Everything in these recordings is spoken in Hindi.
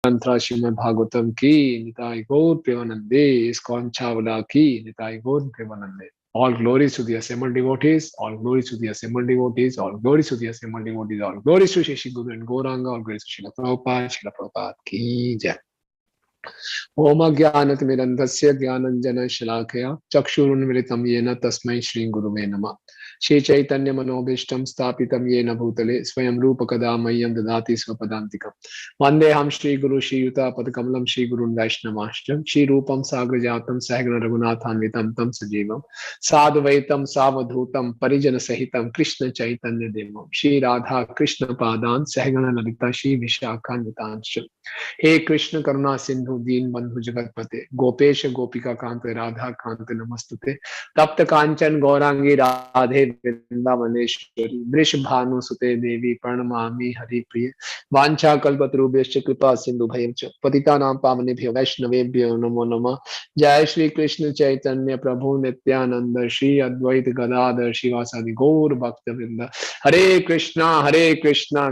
ग्रंथराज श्रीमद् भागवतम की निताय गौर प्रेमानंदे, इस्कॉन छावला की निताय गौर प्रेमानंदे। All glories to the assembled devotees, all glories to the assembled devotees, all glories to the assembled devotees, all glories to Shri Guru and Gauranga, all glories to Srila Prabhupada की जय। ओम ज्ञानतिमिरन्धस्य ज्ञानञ्जनशलाकया चक्षुरुन्मिलितं येन तस्मै श्रीगुरुवे नमः। श्रीचैतन्यमनोभीष्टं स्थापितं येन भूतले स्वयं रूपकदा मह्यं ददाति स्वपदान्तिकं। वन्देऽहं श्रीगुरु श्रीयुतापदकमलं श्रीगुरुन् वैष्णवांश्च श्रीरूपं साग्रजातं सहगण रघुनाथान्वितं तं सजीवं साधुवैतं सावधूतं परिजनसहितं कृष्ण चैतन्यदेवं श्रीराधा कृष्णपादान् सहगण ललिता श्रीविशाखान्वितांश्च। हे कृष्ण करुणा सिंधु दीन बंधु जगतपते गोपेश गोपिका कांत राधा कांत नमस्तुते। तप्त कांचन गौरांगी राधे वृंदावनेश्वरी वृषभानुसुते देवी प्रणमामि हरिप्रिय। वांछा कल्पतरुभ्यश्च कृपा सिंधु भयञ्च पतितानां पावनेभ्यो वैष्णवेभ्यो नमो नमः। जय श्री कृष्ण चैतन्य प्रभु नित्यानंद श्री अद्वैत गदाधर शिवासादि गौर भक्तवृंद। हरे कृष्णा कृष्णा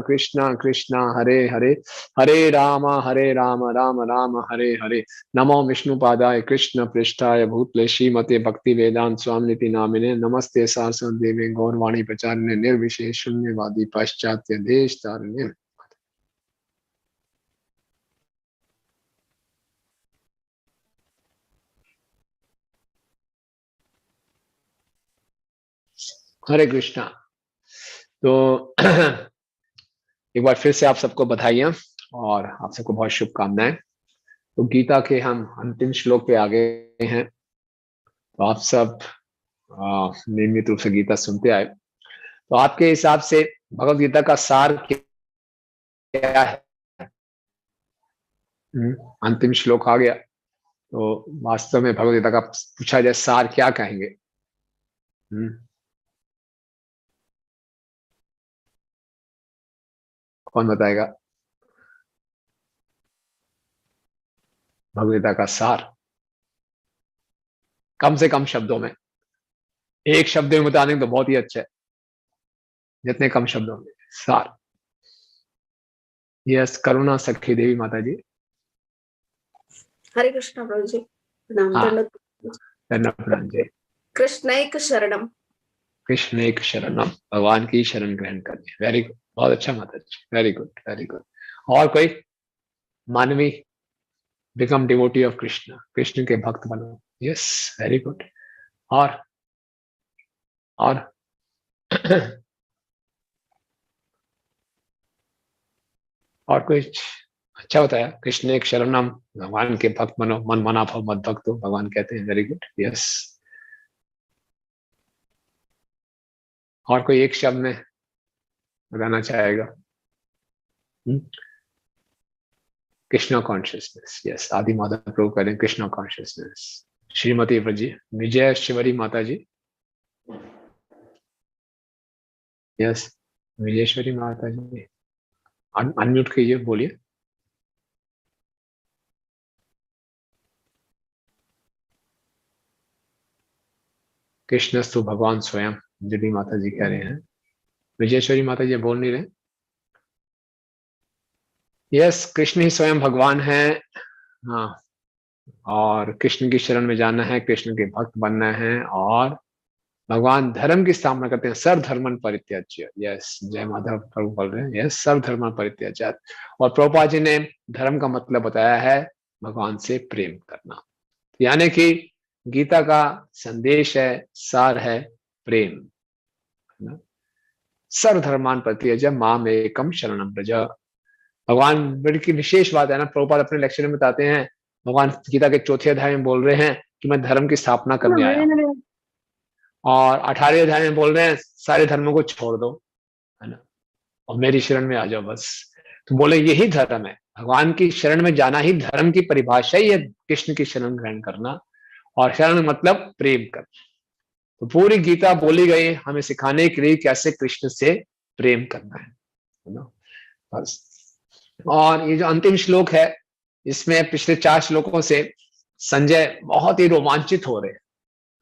कृष्णा हरे हरे, हरे राम राम राम हरे हरे। नमो विष्णुपादाय कृष्ण पृष्ठाय भूतले श्रीमते भक्ति वेदांत स्वामिनिति नामिने नमस्ते सारस्वती देवे गौरवाणी प्रचारिणे निर्विशेष शून्यवादी पाश्चात्य देश तारिणे। हरे कृष्णा। तो एक बार फिर से आप सबको बधाइयां और आप सबको बहुत शुभकामनाएं। तो गीता के हम अंतिम श्लोक पे आ गए हैं। तो आप सब नियमित रूप से गीता सुनते आए, तो आपके हिसाब से भगवत गीता का सार क्या है? अंतिम श्लोक आ गया, तो वास्तव में भगवत गीता का पूछा जाए सार क्या कहेंगे? कौन बताएगा भगवत गीता का सार? कम से कम शब्दों में, एक शब्द में बताने तो बहुत ही अच्छा है, जितने कम शब्दों में सार। यस, करुणा सखी देवी माता जी। हरे कृष्ण प्रभु जी। प्रणाम जी। कृष्ण एक शरणम, कृष्ण एक शरणम, भगवान की शरण ग्रहण करनी। वेरी गुड, बहुत अच्छा माता जी, वेरी गुड वेरी गुड। और कोई मानवी? Become devotee of Krishna, Krishna के भक्त बनो। Yes, very good. और और कुछ अच्छा बताया। कृष्ण एक शरणम, भगवान के भक्त बनो, मन मना भव मत भक्त हो, भगवान कहते हैं। Very good, yes. और कोई एक शब्द में बताना चाहेगा? कृष्ण कॉन्शियसनेस। यस, आदि माधव प्रभु करें कृष्ण कॉन्शियसनेस। श्रीमती व्रजी विजयेश्वरी माता जी। यस, विजयेश्वरी माता जी अनम्यूट कीजिए, बोलिए। कृष्णस्तु भगवान स्वयं, अंजलि माता जी कह रहे हैं। विजयेश्वरी माता जी बोल नहीं रहे। यस, कृष्ण ही स्वयं भगवान है। हाँ, और कृष्ण की शरण में जाना है, कृष्ण के भक्त बनना है, और भगवान धर्म की स्थापना करते हैं। सर्वधर्मन परित्याज्य। यस, जय माधव प्रभु बोल रहे हैं। यस, सर्वधर्मन परित्याज्य। और प्रभुपाद जी ने धर्म का मतलब बताया है भगवान से प्रेम करना, यानी कि गीता का संदेश है, सार है प्रेम। सर्वधर्मान परित्याज्य माम एकम शरणम व्रज। भगवान बड़ी की विशेष बात है ना, प्रभुपाद अपने लेक्चर में बताते हैं। भगवान गीता के चौथे अध्याय में बोल रहे हैं कि मैं धर्म की स्थापना करने आया हूं, और 18वें अध्याय में बोल रहे हैं सारे धर्मों को छोड़ दो, है ना, और मेरी शरण में आ जाओ बस। तो बोले यही धर्म है, भगवान की शरण में जाना ही धर्म की परिभाषा ही है, कृष्ण की शरण ग्रहण करना। और शरण मतलब प्रेम करना। तो पूरी गीता बोली गई हमें सिखाने के लिए कैसे कृष्ण से प्रेम करना है ना, बस। और ये जो अंतिम श्लोक है, इसमें पिछले 4 श्लोकों से संजय बहुत ही रोमांचित हो रहे हैं,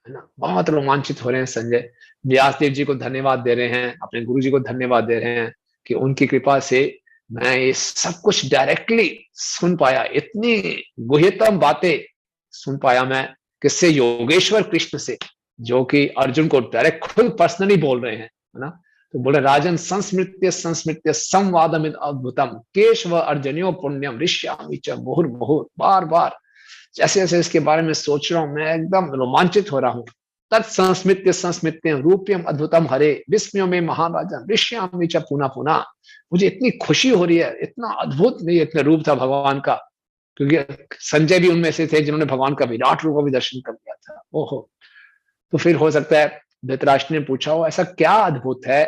है ना, बहुत रोमांचित हो रहे हैं संजय। व्यासदेव जी को धन्यवाद दे रहे हैं, अपने गुरु जी को धन्यवाद दे रहे हैं कि उनकी कृपा से मैं ये सब कुछ डायरेक्टली सुन पाया, इतनी गुह्यतम बातें सुन पाया मैं किससे? योगेश्वर कृष्ण से, जो कि अर्जुन को डायरेक्ट खुद पर्सनली बोल रहे हैं, है ना? तो बोले राजन संस्मृत्य संस्मृत्य संवादमिद अद्भुतम केशव अर्जुन्यो पुण्यम ऋष्यामि च मुहुर्मुहुः। बार बार जैसे जैसे इसके बारे में सोच रहा हूं मैं एकदम रोमांचित हो रहा हूं। तत्संस्मृत्य संस्मृत्य रूप्यम अद्भुतम हरे विस्मयो में महाराजन ऋष्यामि च पुनः पुनः। मुझे इतनी खुशी हो रही है, इतना अद्भुत नहीं इतना रूप था भगवान का, क्योंकि संजय भी उनमें से थे जिन्होंने भगवान का विराट रूप भी दर्शन कर लिया था। ओहो, तो फिर हो सकता है धृतराष्ट्र ने पूछा हो ऐसा क्या अद्भुत है,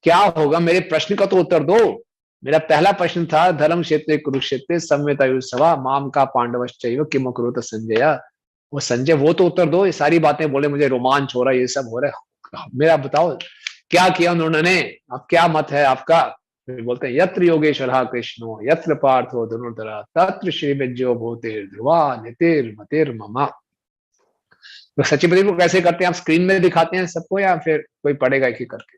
क्या होगा? मेरे प्रश्न का तो उत्तर दो। मेरा पहला प्रश्न था धर्म क्षेत्र कुरुक्षेत्र संवेतायुत्सवा माम का पांडवश्चैव किम अकुरुत संजय। वो संजय वो तो उत्तर दो, ये सारी बातें बोले मुझे रोमांच हो रहा है, ये सब हो रहा है, मेरा बताओ क्या किया उन्होंने, अब क्या मत है आपका? फिर बोलते हैं यत्र योगेश्वर कृष्णो यत्र पार्थो धनुर्धरा तत्र श्री विजयो भूतेर ध्रुवा नितिर मतिर ममा। तो सचिन प्रदीप को कैसे करते हैं आप? स्क्रीन में दिखाते हैं सबको या फिर कोई पढ़ेगा एक ही करके?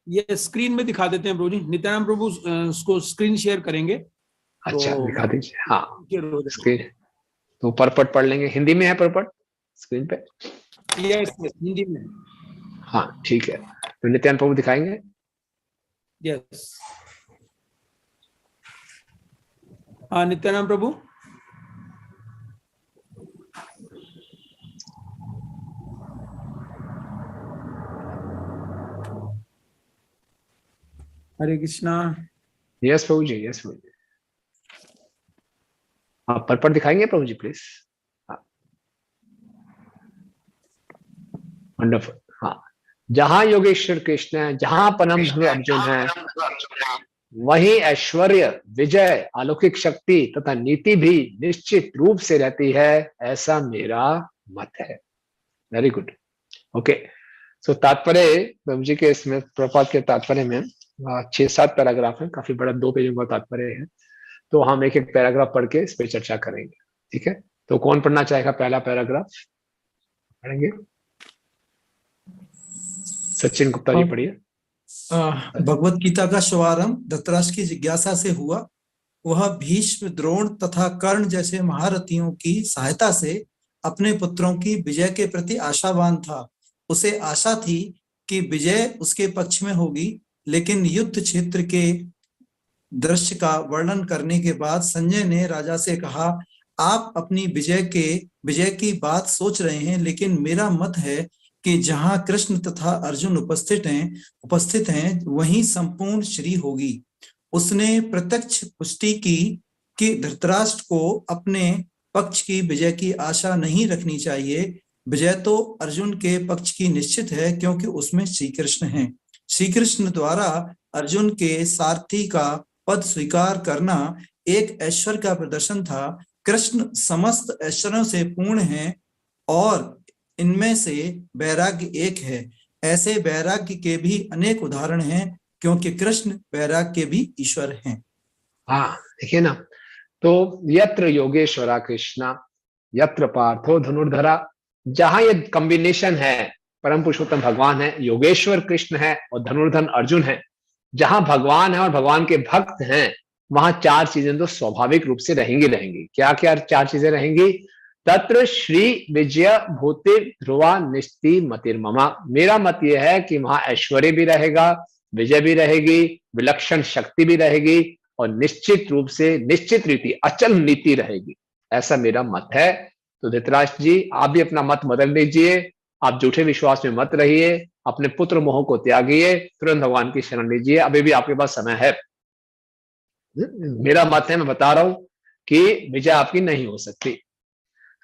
ये स्क्रीन में दिखा देते हैं प्रभु जी। नित्यानंद प्रभु उसको स्क्रीन शेयर करेंगे। अच्छा तो दिखा दीजिए। हाँ स्क्रीन तो परपट पढ़ लेंगे, हिंदी में है परपट स्क्रीन पे? यस हिंदी में। हाँ ठीक है, तो नित्यानंद प्रभु दिखाएंगे। यस हाँ नित्यानंद प्रभु। हरे कृष्णा। यस प्रभु जी, यस प्रभु जी। आप परपट दिखाएंगे प्रभु जी प्लीज? हाँ वंडरफुल। हाँ, जहां योगेश्वर कृष्ण है, जहां परम धनु अर्जुन है, वही ऐश्वर्य विजय अलौकिक शक्ति तथा नीति भी निश्चित रूप से रहती है, ऐसा मेरा मत है। Very good, okay. सो तात्पर्य प्रभु जी के इसमें प्रपात के तात्पर्य में 6-7 पैराग्राफ है, काफी बड़ा 2 पेजों का तात्पर्य है। तो हम एक एक पैराग्राफ पढ़ के इस पे चर्चा करेंगे, ठीक है? तो कौन पढ़ना चाहेगा पहला पैराग्राफ? पढ़ेंगे सचिन गुप्ता जी, पढ़िए। भगवत गीता का शुभारंभ धृतराष्ट्र की जिज्ञासा से हुआ। वह भीष्म द्रोण तथा कर्ण जैसे महारथियों की सहायता से अपने पुत्रों की विजय के प्रति आशावान था। उसे आशा थी कि विजय उसके पक्ष में होगी, लेकिन युद्ध क्षेत्र के दृश्य का वर्णन करने के बाद संजय ने राजा से कहा, आप अपनी विजय की बात सोच रहे हैं, लेकिन मेरा मत है कि जहां कृष्ण तथा अर्जुन उपस्थित हैं वहीं संपूर्ण श्री होगी। उसने प्रत्यक्ष पुष्टि की कि धृतराष्ट्र को अपने पक्ष की विजय की आशा नहीं रखनी चाहिए। विजय तो अर्जुन के पक्ष की निश्चित है, क्योंकि उसमें श्री कृष्ण हैं। श्री कृष्ण द्वारा अर्जुन के सारथी का पद स्वीकार करना एक ऐश्वर्य का प्रदर्शन था। कृष्ण समस्त ऐश्वर्यों से पूर्ण हैं और इनमें से वैराग्य एक है। ऐसे वैराग्य के भी अनेक उदाहरण हैं, क्योंकि कृष्ण वैराग्य के भी ईश्वर हैं। हाँ देखिए ना, तो यत्र योगेश्वरा कृष्णा यत्र पार्थो धनुर्धरा, जहां ये कॉम्बिनेशन है, परम पुरुषोत्तम भगवान है, योगेश्वर कृष्ण है और धनुर्धर अर्जुन है, जहां भगवान है और भगवान के भक्त हैं, वहां 4 चीजें तो स्वाभाविक रूप से रहेंगी। क्या क्या 4 चीजें रहेंगी? तत्र श्री विजय भूति ध्रुवा निस्ति मतिर्ममा। मेरा मत यह है कि वहां ऐश्वर्य भी रहेगा, विजय भी रहेगी, विलक्षण शक्ति भी रहेगी और निश्चित रूप से निश्चित रीति अचल नीति रहेगी, ऐसा मेरा मत है। तो धृतराष्ट्र जी आप भी अपना मत बदल लीजिए, आप झूठे विश्वास में मत रहिए, अपने पुत्र मोह को त्यागिए, तुरंत भगवान की शरण लीजिए, अभी भी आपके पास समय है। मेरा मत है, मैं बता रहा हूं कि विजय आपकी नहीं हो सकती।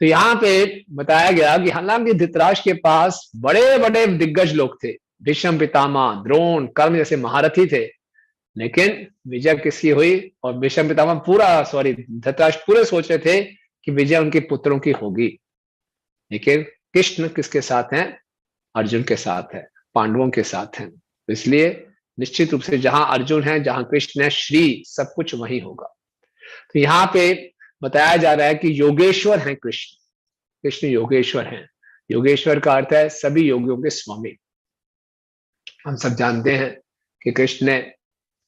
तो यहाँ पे बताया गया कि हालांकि धृतराष्ट्र के पास बड़े बड़े दिग्गज लोग थे, भीष्म पितामह द्रोण कर्ण जैसे महारथी थे, लेकिन विजय किसकी हुई? और भीष्म पितामह धृतराष्ट्र पूरे सोच रहे थे कि विजय उनके पुत्रों की होगी, लेकिन कृष्ण किसके साथ हैं? अर्जुन के साथ है, पांडवों के साथ हैं। तो इसलिए निश्चित रूप से जहां अर्जुन है, जहां कृष्ण है, श्री सब कुछ वही होगा। तो यहाँ पे बताया जा रहा है कि योगेश्वर हैं कृष्ण, कृष्ण योगेश्वर हैं। योगेश्वर का अर्थ है सभी योगियों के स्वामी। हम सब जानते हैं कि कृष्ण ने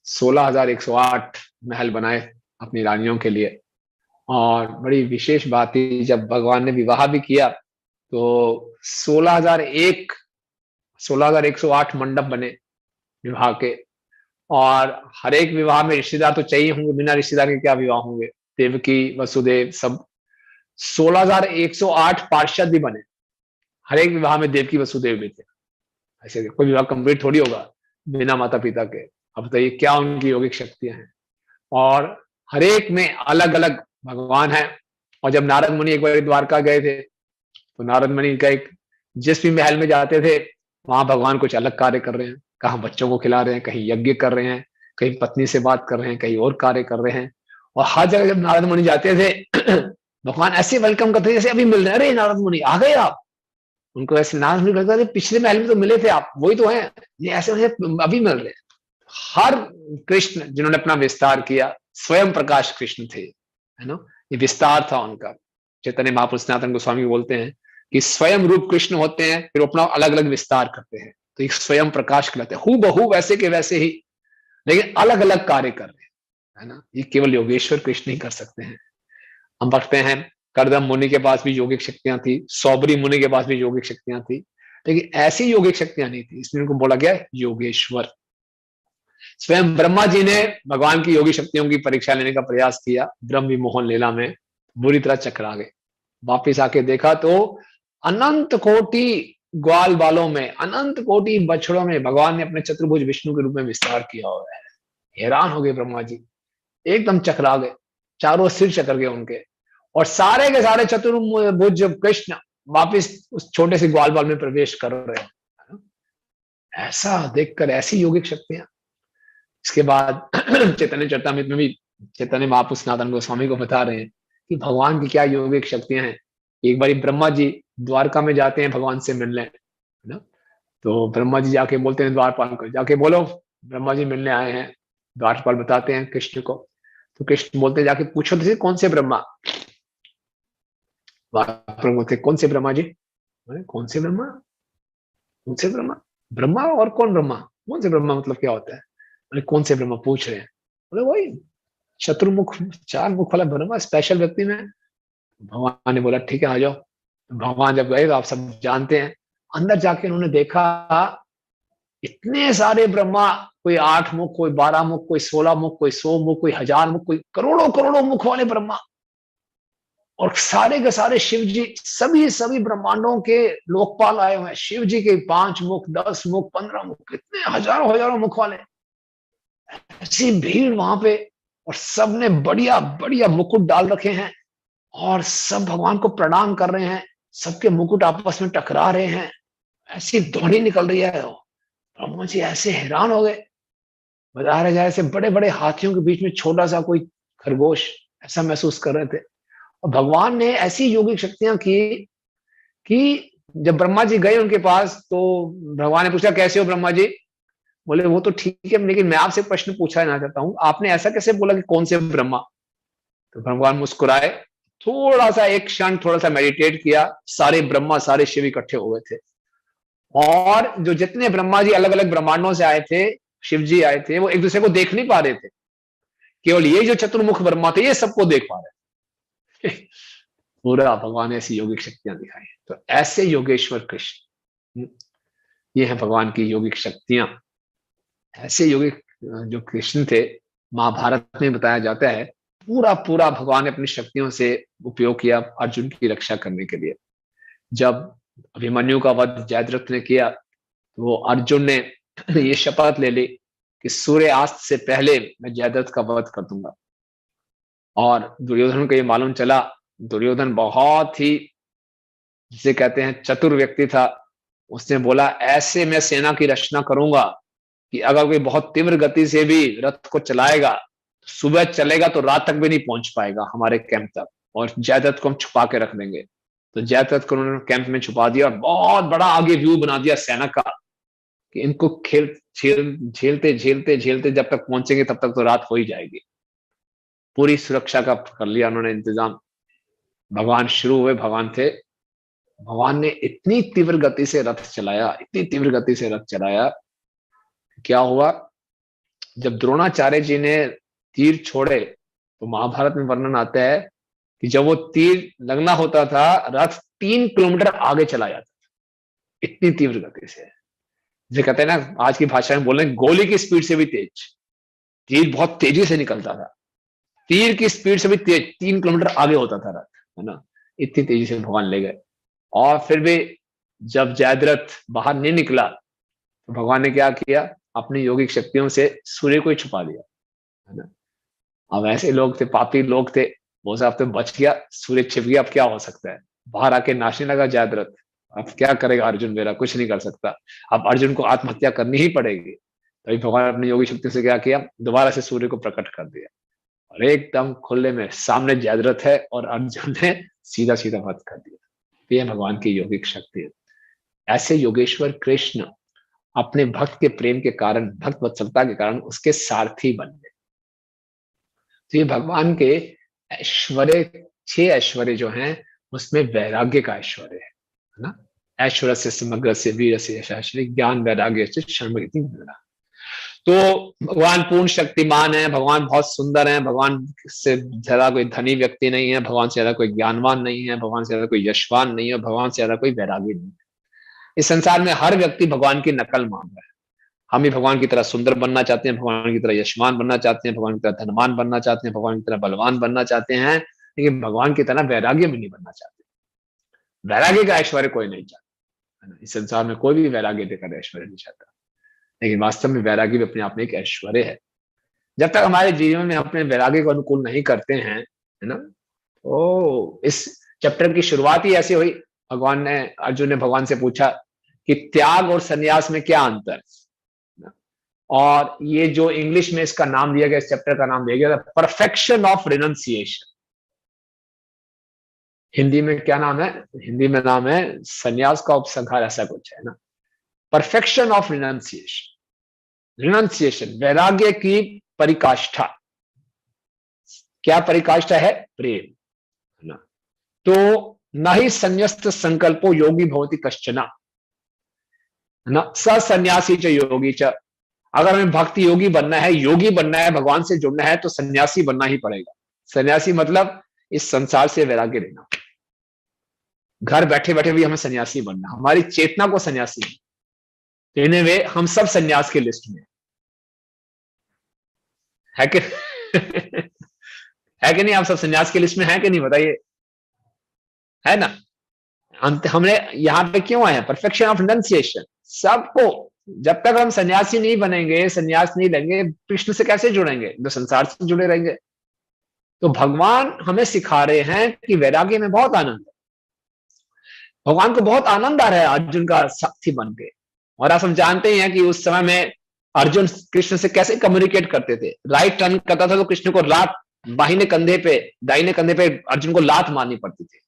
16,108 महल बनाए अपनी रानियों के लिए। और बड़ी विशेष बात थी, जब भगवान ने विवाह भी किया तो 16,108 मंडप बने विवाह के। और हर एक विवाह में रिश्तेदार तो चाहिए होंगे, बिना रिश्तेदार के क्या विवाह होंगे। देवकी, वसुदेव, सब 16,108 पार्षद भी बने। हर एक विवाह में देवकी वसुदेव भी थे। ऐसे कोई विवाह कंप्लीट थोड़ी होगा बिना माता पिता के। अब बताइए क्या उनकी यौगिक शक्तियां हैं। और हर एक में अलग अलग भगवान है। और जब नारद मुनि एक बार द्वारका गए थे तो नारद मुनि का एक, जिस भी महल में जाते थे वहां भगवान कुछ अलग कार्य कर रहे हैं। कहीं बच्चों को खिला रहे हैं, कहीं यज्ञ कर रहे हैं, कहीं पत्नी से बात कर रहे हैं, कहीं और कार्य कर रहे हैं। और हर जगह जब नारद मुनि जाते थे भगवान ऐसे वेलकम करते थे जैसे अभी मिल रहे हैं। अरे नारद मुनि आ गए आप। उनको ऐसे नारद मुनि लगता है पिछले महल में तो मिले थे आप, वही तो हैं, ये ऐसे अभी मिल रहे हैं। हर कृष्ण जिन्होंने अपना विस्तार किया स्वयं प्रकाश कृष्ण थे, है ना। ये विस्तार था उनका। चैतन्य महाप्रभु सनातन गोस्वामी बोलते हैं कि स्वयं रूप कृष्ण होते हैं, फिर अपना अलग अलग विस्तार करते हैं, तो एक स्वयं प्रकाश कहलाते हैं। हूँ बहू वैसे के वैसे ही, लेकिन अलग अलग कार्य कर रहे हैं, है ना। ये केवल योगेश्वर कृष्ण ही कर सकते हैं। हम पढ़ते हैं करदम मुनि के पास भी यौगिक शक्तियां थी, सौबरी मुनि के पास भी यौगिक शक्तियां थी, लेकिन ऐसी यौगिक शक्तियां नहीं थी, इसलिए उनको बोला गया योगेश्वर। स्वयं ब्रह्मा जी ने भगवान की योगी शक्तियों की परीक्षा लेने का प्रयास किया। ब्रह्म विमोहन लीला में बुरी तरह चकरा गए। वापिस आके देखा तो अनंत कोटि ग्वाल बालों में, अनंत कोटि बछड़ों में भगवान ने अपने चतुर्भुज विष्णु के रूप में विस्तार किया हुआ है। हैरान हो गए ब्रह्मा जी, एकदम चकरा गए, चारों सिर चकर गए उनके। और सारे के सारे चतुर्भुज कृष्ण वापिस उस छोटे से ग्वाल बाल में प्रवेश कर रहे हैं। ऐसा देखकर ऐसी यौगिक शक्तियां। इसके बाद चैतन्य चरितामृत में भी चैतन्य महाप्रभु सनातन गोस्वामी को बता रहे हैं कि भगवान की क्या यौगिक शक्तियां हैं। एक बारी ब्रह्मा जी द्वारका में जाते हैं भगवान से मिलने, है ना। तो ब्रह्मा जी जाके बोलते हैं द्वारपाल को, जाके बोलो ब्रह्मा जी मिलने आए हैं। द्वारपाल बताते हैं कृष्ण को, तो कृष्ण बोलते हैं जाके पूछो तो कौन से ब्रह्मा। बोलते कौन से ब्रह्मा जी, कौन से ब्रह्मा, कौन से ब्रह्मा, ब्रह्मा और कौन ब्रह्मा, कौन से ब्रह्मा मतलब क्या होता है। कौन से ब्रह्मा पूछ रहे हैं, बोले वही चतुर्मुख 4 मुख वाला ब्रह्मा, स्पेशल व्यक्ति में। भगवान ने बोला ठीक है आ जाओ। भगवान जब गए तो आप सब जानते हैं, अंदर जाके उन्होंने देखा इतने सारे ब्रह्मा, कोई 8 मुख, कोई 12 मुख, कोई 16 मुख, कोई 100 मुख, कोई 1000 मुख, कोई करोड़ों करोड़ों मुख वाले ब्रह्मा। और सारे के सारे शिव जी, सभी ब्रह्मांडों के लोकपाल आए हुए हैं। शिव जी के 5 मुख, 10 मुख, 15 मुख, कितने हजारों हजारों मुख वाले, ऐसी भीड़ वहां पे। और सबने बढ़िया बढ़िया मुकुट डाल रखे हैं और सब भगवान को प्रणाम कर रहे हैं। सबके मुकुट आपस में टकरा रहे हैं, ऐसी ध्वनि निकल रही है। ब्रह्मा जी ऐसे हैरान हो गए, बता रहे जैसे बड़े बड़े हाथियों के बीच में छोटा सा कोई खरगोश, ऐसा महसूस कर रहे थे। और भगवान ने ऐसी यौगिक शक्तियां की कि जब ब्रह्मा जी गए उनके पास तो भगवान ने पूछा कैसे हो ब्रह्मा जी। बोले वो तो ठीक है, लेकिन मैं आपसे प्रश्न पूछना चाहता हूं, आपने ऐसा कैसे बोला कि कौन से ब्रह्मा। तो भगवान मुस्कुराए, थोड़ा सा एक क्षण थोड़ा सा मेडिटेट किया, सारे ब्रह्मा सारे शिव इकट्ठे हो गए थे। और जो जितने ब्रह्मा जी अलग अलग ब्रह्मांडों से आए थे, शिव जी आए थे, वो एक दूसरे को देख नहीं पा रहे थे। केवल ये जो चतुर्मुख ब्रह्मा थे ये सबको देख पा रहे थे। पूरा भगवान ने ऐसी यौगिक शक्तियां दिखाई। तो ऐसे योगेश्वर कृष्ण, ये है भगवान की यौगिक शक्तियां। ऐसे यौगिक जो कृष्ण थे, महाभारत में बताया जाता है पूरा पूरा भगवान ने अपनी शक्तियों से उपयोग किया अर्जुन की रक्षा करने के लिए। जब अभिमन्यु का वध जयद्रथ ने किया तो अर्जुन ने ये शपथ ले ली कि सूर्यास्त से पहले मैं जयद्रथ का वध कर दूंगा। और दुर्योधन को ये मालूम चला, दुर्योधन बहुत ही जिसे कहते हैं चतुर व्यक्ति था। उसने बोला ऐसे मैं सेना की रचना करूंगा कि अगर कोई बहुत तीव्र गति से भी रथ को चलाएगा, सुबह चलेगा तो रात तक भी नहीं पहुंच पाएगा हमारे कैंप तक, और जयद्रथ को हम छुपा के रख देंगे। तो जयद्रथ को उन्होंने कैंप में छुपा दिया और बहुत बड़ा आगे व्यू बना दिया सेना का कि इनको झेलते झेलते झेलते जब तक पहुंचेंगे तब तक तो रात हो ही जाएगी। पूरी सुरक्षा का कर लिया उन्होंने इंतजाम। भगवान शुरू हुए, भगवान थे, भगवान ने इतनी तीव्र गति से रथ चलाया, इतनी तीव्र गति से रथ चलाया, क्या हुआ जब द्रोणाचार्य जी ने तीर छोड़े तो महाभारत में वर्णन आता है कि जब वो तीर लगना होता था, रथ 3 किलोमीटर आगे चला जाता था, इतनी तीव्र गति से। जो कहते हैं ना, आज की भाषा में बोल रहे हैं, गोली की स्पीड से भी तेज, तीर बहुत तेजी से निकलता था, तीर की स्पीड से भी तेज, 3 किलोमीटर आगे होता था रथ, है ना, इतनी तेजी से भगवान ले गए। और फिर भी जब जयद्रथ बाहर नहीं निकला तो भगवान ने क्या किया, अपनी योगिक शक्तियों से सूर्य को ही छुपा दिया, है ना। अब ऐसे लोग थे, पापी लोग थे, वो साहब तो बच गया, सूर्य छिप गया, अब क्या हो सकता है, बाहर आके नाचने लगा जयद्रथ। अब क्या करेगा अर्जुन, मेरा कुछ नहीं कर सकता, अब अर्जुन को आत्महत्या करनी ही पड़ेगी। तभी भगवान अपनी योगी शक्ति से क्या किया, दोबारा से सूर्य को प्रकट कर दिया, और एकदम खुले में सामने जयद्रथ है और अर्जुन ने सीधा सीधा वध कर दिया। ये भगवान की योगिक शक्ति है। ऐसे योगेश्वर कृष्ण अपने भक्त के प्रेम के कारण, भक्त वत्सलता के कारण उसके सारथी बन गए। तो ये भगवान के ऐश्वर्य, 6 ऐश्वर्य जो हैं, उसमें वैराग्य का ऐश्वर्य है ना। ऐश्वर्य से समग्र से वीर से यशाश्री ज्ञान वैराग्य से शर्मगति मिला। तो भगवान पूर्ण शक्तिमान है, भगवान बहुत सुंदर है, भगवान से ज्यादा कोई धनी व्यक्ति नहीं है, भगवान से ज्यादा कोई ज्ञानवान नहीं है, भगवान से ज्यादा कोई यशवान नहीं है, भगवान से ज्यादा कोई वैरागी नहीं है। इस संसार में हर व्यक्ति भगवान की नकल मांग रहा है। हम भी भगवान की तरह सुंदर बनना चाहते हैं, भगवान की तरह यशवान बनना चाहते हैं, भगवान की तरह धनवान बनना चाहते हैं, भगवान की तरह बलवान बनना चाहते हैं, लेकिन भगवान की तरह वैराग्य में नहीं बनना चाहते। वैराग्य का ऐश्वर्य कोई नहीं चाहता, है ना। इस संसार में कोई भी वैराग्य देकर ऐश्वर्य नहीं चाहता, लेकिन वास्तव में वैराग्य भी अपने आप में एक ऐश्वर्य है। जब तक हमारे जीवन में अपने वैराग्य को अनुकूल नहीं करते हैं, है ना, तो इस चैप्टर की शुरुआत ही ऐसी हुई। भगवान ने, अर्जुन ने भगवान से पूछा कि त्याग और संन्यास में क्या अंतर है। और ये जो इंग्लिश में इसका नाम दिया गया, इस चैप्टर का नाम दिया गया, परफेक्शन ऑफ रिनंसिएशन। हिंदी में क्या नाम है, हिंदी में नाम है संन्यास का उपसंहार, ऐसा कुछ है ना। परफेक्शन ऑफ रिनंसिएशन, रिनंसिएशन वैराग्य की परिकाष्ठा। क्या परिकाष्ठा है, प्रेम, है ना। तो न ही संन्यस्त संकल्पो योगी भवति कश्चन, है ना, स सन्यासी च योगी च। अगर हमें भक्ति योगी बनना है, योगी बनना है, भगवान से जुड़ना है, तो सन्यासी बनना ही पड़ेगा। सन्यासी मतलब इस संसार से वैराग्य लेना। घर बैठे बैठे भी हमें सन्यासी बनना, हमारी चेतना को सन्यासी लेने वे हम सब सन्यास के लिस्ट में है कि है कि नहीं, आप सब सन्यास के लिस्ट में है कि नहीं, बताइए, है ना। हमने यहाँ पे क्यों आए हैं, परफेक्शन ऑफ रिनंसिएशन। सबको, जब तक हम सन्यासी नहीं बनेंगे, सन्यास नहीं लेंगे, कृष्ण से कैसे जुड़ेंगे, तो संसार से जुड़े रहेंगे। तो भगवान हमें सिखा रहे हैं कि वैराग्य में बहुत आनंद है। भगवान को बहुत आनंद आ रहा है अर्जुन का साथी बन के। और आप सब जानते हैं कि उस समय में अर्जुन कृष्ण से कैसे कम्युनिकेट करते थे। राइट टर्न करता था तो कृष्ण को लात, बाहिने कंधे पे, दाहिने कंधे पे अर्जुन को लात मारनी पड़ती थी।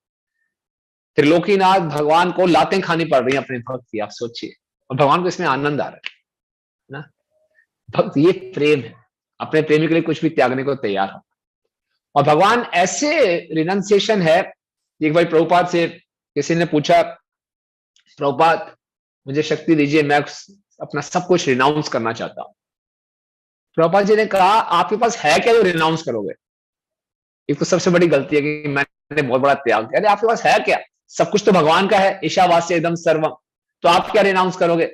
त्रिलोकीनाथ भगवान को लातें खानी पड़ रही हैं अपने भक्त की, आप सोचिए। और भगवान को इसमें आनंद आ रहा है ना। भक्त, ये प्रेम है, अपने प्रेमी के लिए कुछ भी त्यागने को तैयार हो। और भगवान ऐसे रिनंसिएशन है। एक बार प्रभुपाद से किसी ने पूछा, प्रभुपाद मुझे शक्ति दीजिए, मैं अपना सब कुछ रिनाउंस करना चाहता हूं। प्रभुपाद जी ने कहा, आपके पास है क्या जो रिनाउंस करोगे। एक तो सबसे बड़ी गलती है कि मैंने बहुत बड़ा त्याग किया। अरे आपके पास है क्या, सब कुछ तो भगवान का है, ईशावास्य एकदम सर्वम, तो आप क्या रिनाउंस करोगे।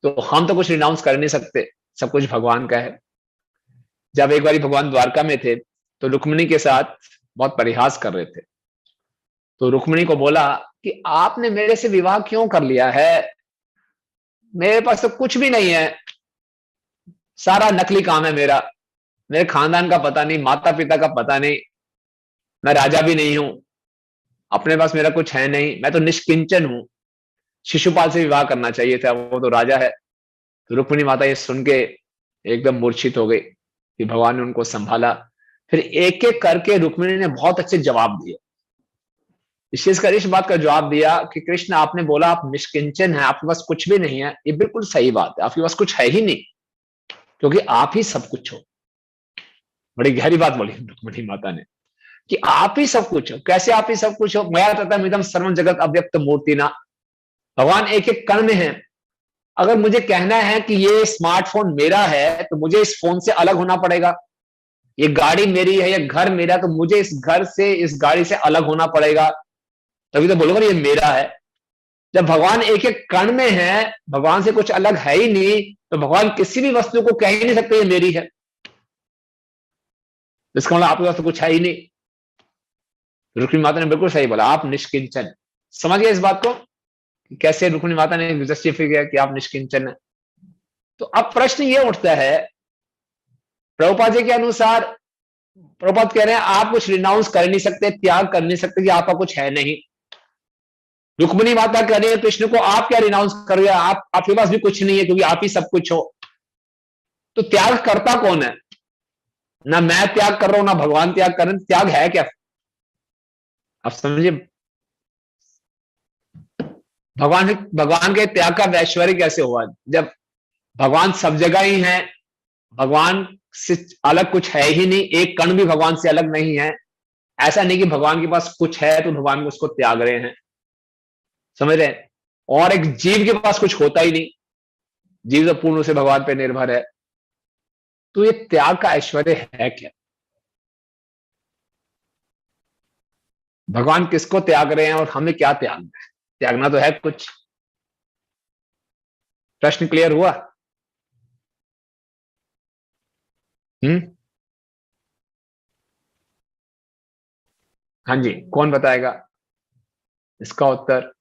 तो हम तो कुछ रिनाउंस कर नहीं सकते, सब कुछ भगवान का है। जब एक बार भगवान द्वारका में थे तो रुक्मिणी के साथ बहुत परिहास कर रहे थे। तो रुक्मिणी को बोला कि आपने मेरे से विवाह क्यों कर लिया है, मेरे पास तो कुछ भी नहीं है, सारा नकली काम है मेरा, मेरे खानदान का पता नहीं, माता पिता का पता नहीं, मैं राजा भी नहीं हूं, अपने पास मेरा कुछ है नहीं, मैं तो निष्किंचन हूं। शिशुपाल से विवाह करना चाहिए था, वो तो राजा है। तो रुक्मिणी माता ये सुन के एकदम मूर्छित हो गई कि भगवान ने उनको संभाला। फिर एक एक करके रुक्मिणी ने बहुत अच्छे जवाब दिए। इस बात का जवाब दिया कि कृष्ण, आपने बोला आप निष्किंचन है, आपके पास कुछ भी नहीं है, ये बिल्कुल सही बात है, आपके पास कुछ है ही नहीं, क्योंकि आप ही सब कुछ हो। बड़ी गहरी बात बोली रुक्मिणी माता ने कि आप ही सब कुछ हो। कैसे आप ही सब कुछ हो, मया तथा मिदम सर्वं जगत अव्यक्त मूर्ति ना। भगवान एक एक कण में है, अगर मुझे कहना है कि ये स्मार्टफोन मेरा है तो मुझे इस फोन से अलग होना पड़ेगा। ये गाड़ी मेरी है, ये घर मेरा, तो मुझे इस घर से, इस गाड़ी से अलग होना पड़ेगा, तभी तो बोलूंगा ये मेरा है। जब भगवान एक एक कण में है, भगवान से कुछ अलग है ही नहीं, तो भगवान किसी भी वस्तु को कह ही नहीं सकते ये मेरी है। इसका मतलब आपके पास तो कुछ है ही नहीं। रुक्मिणी माता ने बिल्कुल सही बोला, आप निष्किंचन। समझ गए इस बात को, कैसे रुक्मिणी माता ने जस्टिफाई किया कि आप निष्किंचन है। तो अब प्रश्न ये उठता है, प्रभुपाद जी के अनुसार, प्रभुपाद कह रहे हैं आप कुछ रिनाउंस कर नहीं सकते, त्याग कर नहीं सकते, कि आपका कुछ है नहीं। रुक्मिणी माता कह रही है कृष्ण को, आप क्या रिनाउंस करोगे, आपके पास भी कुछ नहीं है, क्योंकि आप ही सब कुछ हो। तो त्याग करता कौन है? ना मैं त्याग कर रहा हूं, ना भगवान त्याग कर रहे हैं। त्याग है क्या? आप समझिए, भगवान के त्याग का वैश्वर्य कैसे हुआ? जब भगवान सब जगह ही है, भगवान से अलग कुछ है ही नहीं, एक कण भी भगवान से अलग नहीं है। ऐसा नहीं कि भगवान के पास कुछ है तो भगवान उसको त्याग रहे हैं, समझ रहे हैं? और एक जीव के पास कुछ होता ही नहीं, जीव तो पूर्ण रूप से भगवान पे निर्भर है। तो ये त्याग का ऐश्वर्य है क्या? भगवान किसको त्याग रहे हैं और हमें क्या त्यागना है? त्यागना तो है कुछ। प्रश्न क्लियर हुआ? हाँ जी, कौन बताएगा इसका उत्तर?